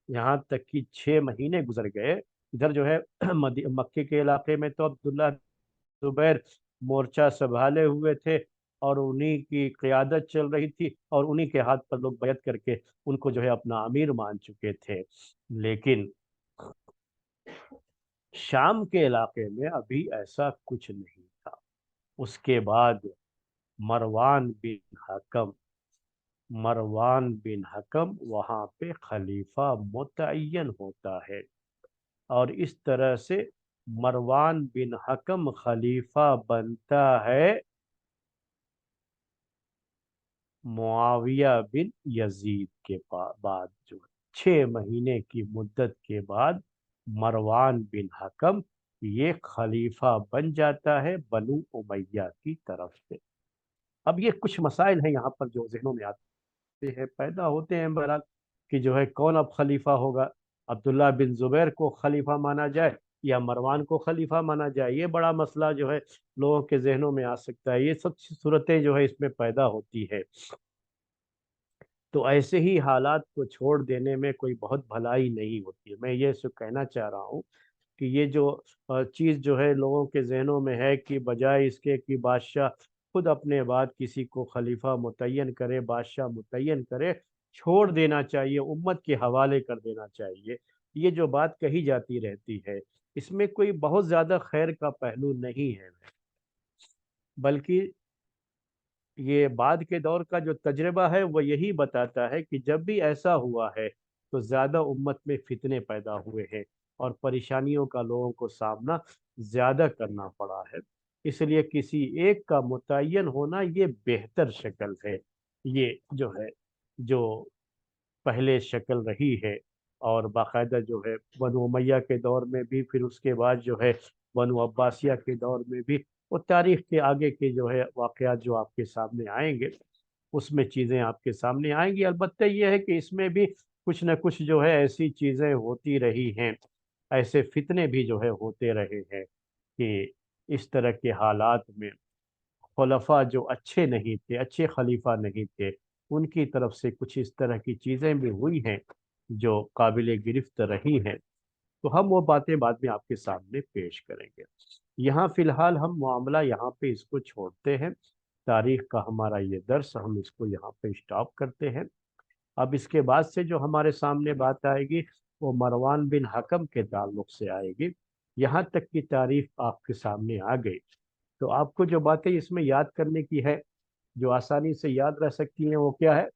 یہاں تک کہ 6 مہینے گزر گئے۔ ادھر جو ہے مکے کے علاقے میں تو عبداللہ زبیر مورچہ سنبھالے ہوئے تھے، اور انہی کی قیادت چل رہی تھی، اور انہی کے ہاتھ پر لوگ بیعت کر کے ان کو جو ہے اپنا امیر مان چکے تھے۔ لیکن شام کے علاقے میں ابھی ایسا کچھ نہیں تھا۔ اس کے بعد مروان بن حکم، مروان بن حکم وہاں پہ خلیفہ متعین ہوتا ہے، اور اس طرح سے مروان بن حکم خلیفہ بنتا ہے معاویہ بن یزید کے بعد، جو 6 مہینے کی مدت کے بعد مروان بن حکم یہ خلیفہ بن جاتا ہے بنو امیہ کی طرف سے۔ اب یہ کچھ مسائل ہیں یہاں پر جو ذہنوں میں آتے ہیں، پیدا ہوتے ہیں بہرحال، کہ جو ہے کون اب خلیفہ ہوگا، عبداللہ بن زبیر کو خلیفہ مانا جائے یا مروان کو خلیفہ مانا جائے، یہ بڑا مسئلہ جو ہے لوگوں کے ذہنوں میں آ سکتا ہے، یہ سب صورتیں جو ہے اس میں پیدا ہوتی ہے۔ تو ایسے ہی حالات کو چھوڑ دینے میں کوئی بہت بھلائی نہیں ہوتی ہے۔ میں یہ سب کہنا چاہ رہا ہوں کہ یہ جو چیز جو ہے لوگوں کے ذہنوں میں ہے کہ بجائے اس کے کہ بادشاہ خود اپنے بعد کسی کو خلیفہ متعین کرے، بادشاہ متعین کرے، چھوڑ دینا چاہیے، امت کے حوالے کر دینا چاہیے، یہ جو بات کہی جاتی رہتی ہے، اس میں کوئی بہت زیادہ خیر کا پہلو نہیں ہے، بلکہ یہ بعد کے دور کا جو تجربہ ہے وہ یہی بتاتا ہے کہ جب بھی ایسا ہوا ہے تو زیادہ امت میں فتنے پیدا ہوئے ہیں اور پریشانیوں کا لوگوں کو سامنا زیادہ کرنا پڑا ہے۔ اس لیے کسی ایک کا متعین ہونا یہ بہتر شکل ہے، یہ جو ہے جو پہلے شکل رہی ہے، اور باقاعدہ جو ہے بنو امیہ کے دور میں بھی، پھر اس کے بعد جو ہے بنو عباسیہ کے دور میں بھی، وہ تاریخ کے آگے کے جو ہے واقعات جو آپ کے سامنے آئیں گے اس میں چیزیں آپ کے سامنے آئیں گی۔ البتہ یہ ہے کہ اس میں بھی کچھ نہ کچھ جو ہے ایسی چیزیں ہوتی رہی ہیں، ایسے فتنے بھی جو ہے ہوتے رہے ہیں کہ اس طرح کے حالات میں خلفاء جو اچھے نہیں تھے، اچھے خلیفہ نہیں تھے، ان کی طرف سے کچھ اس طرح کی چیزیں بھی ہوئی ہیں جو قابل گرفت رہی ہیں، تو ہم وہ باتیں بعد میں آپ کے سامنے پیش کریں گے۔ یہاں فی الحال ہم معاملہ یہاں پہ اس کو چھوڑتے ہیں، تاریخ کا ہمارا یہ درس ہم اس کو یہاں پہ اسٹاپ کرتے ہیں۔ اب اس کے بعد سے جو ہمارے سامنے بات آئے گی وہ مروان بن حکم کے تعلق سے آئے گی۔ یہاں تک کی تاریخ آپ کے سامنے آ گئی تو آپ کو جو باتیں اس میں یاد کرنے کی ہے، جو آسانی سے یاد رہ سکتی ہیں، وہ کیا ہے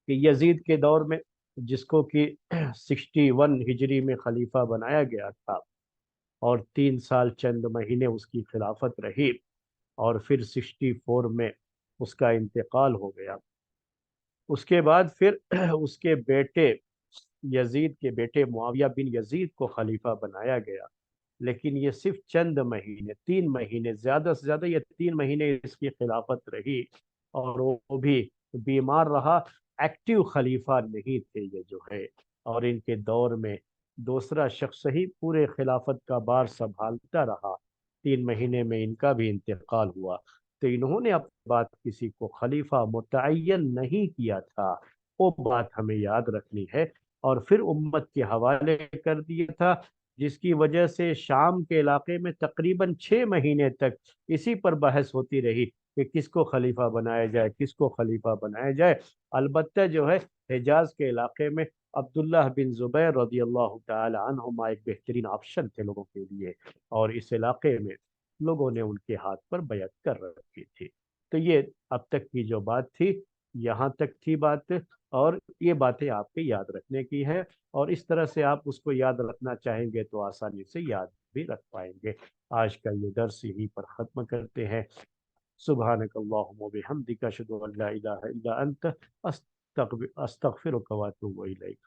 کہ یزید کے دور میں، جس کو کہ 61 ہجری میں خلیفہ بنایا گیا تھا، اور 3 سال چند مہینے اس کی خلافت رہی، اور پھر 64 میں اس کا انتقال ہو گیا۔ اس کے بعد پھر اس کے بیٹے، یزید کے بیٹے معاویہ بن یزید کو خلیفہ بنایا گیا، لیکن یہ صرف چند مہینے، 3 مہینے، زیادہ سے زیادہ یہ 3 مہینے اس کی خلافت رہی، اور وہ بھی بیمار رہا، ایکٹیو خلیفہ نہیں تھے یہ جو ہے، اور ان کے دور میں دوسرا شخص ہی پورے خلافت کا بار سنبھالتا رہا، 3 مہینے میں ان کا بھی انتقال ہوا، تو انہوں نے اب بات کسی کو خلیفہ متعین نہیں کیا تھا، وہ بات ہمیں یاد رکھنی ہے، اور پھر امت کے حوالے کر دیا تھا، جس کی وجہ سے شام کے علاقے میں تقریباً 6 مہینے تک اسی پر بحث ہوتی رہی کہ کس کو خلیفہ بنایا جائے، کس کو خلیفہ بنایا جائے۔ البتہ جو ہے حجاز کے علاقے میں عبداللہ بن زبیر رضی اللہ تعالی عنہما ایک بہترین آپشن تھے لوگوں کے لیے، اور اس علاقے میں لوگوں نے ان کے ہاتھ پر بیعت کر رکھی تھی۔ تو یہ اب تک کی جو بات تھی، یہاں تک تھی بات، اور یہ باتیں آپ کے یاد رکھنے کی ہے، اور اس طرح سے آپ اس کو یاد رکھنا چاہیں گے تو آسانی سے یاد بھی رکھ پائیں گے۔ آج کا یہ درس یہیں پر ختم کرتے ہیں۔ سبحانک اللہم و بحمدک، اشہد ان لا الہ الا انت، استغفرک و اتوب الیک۔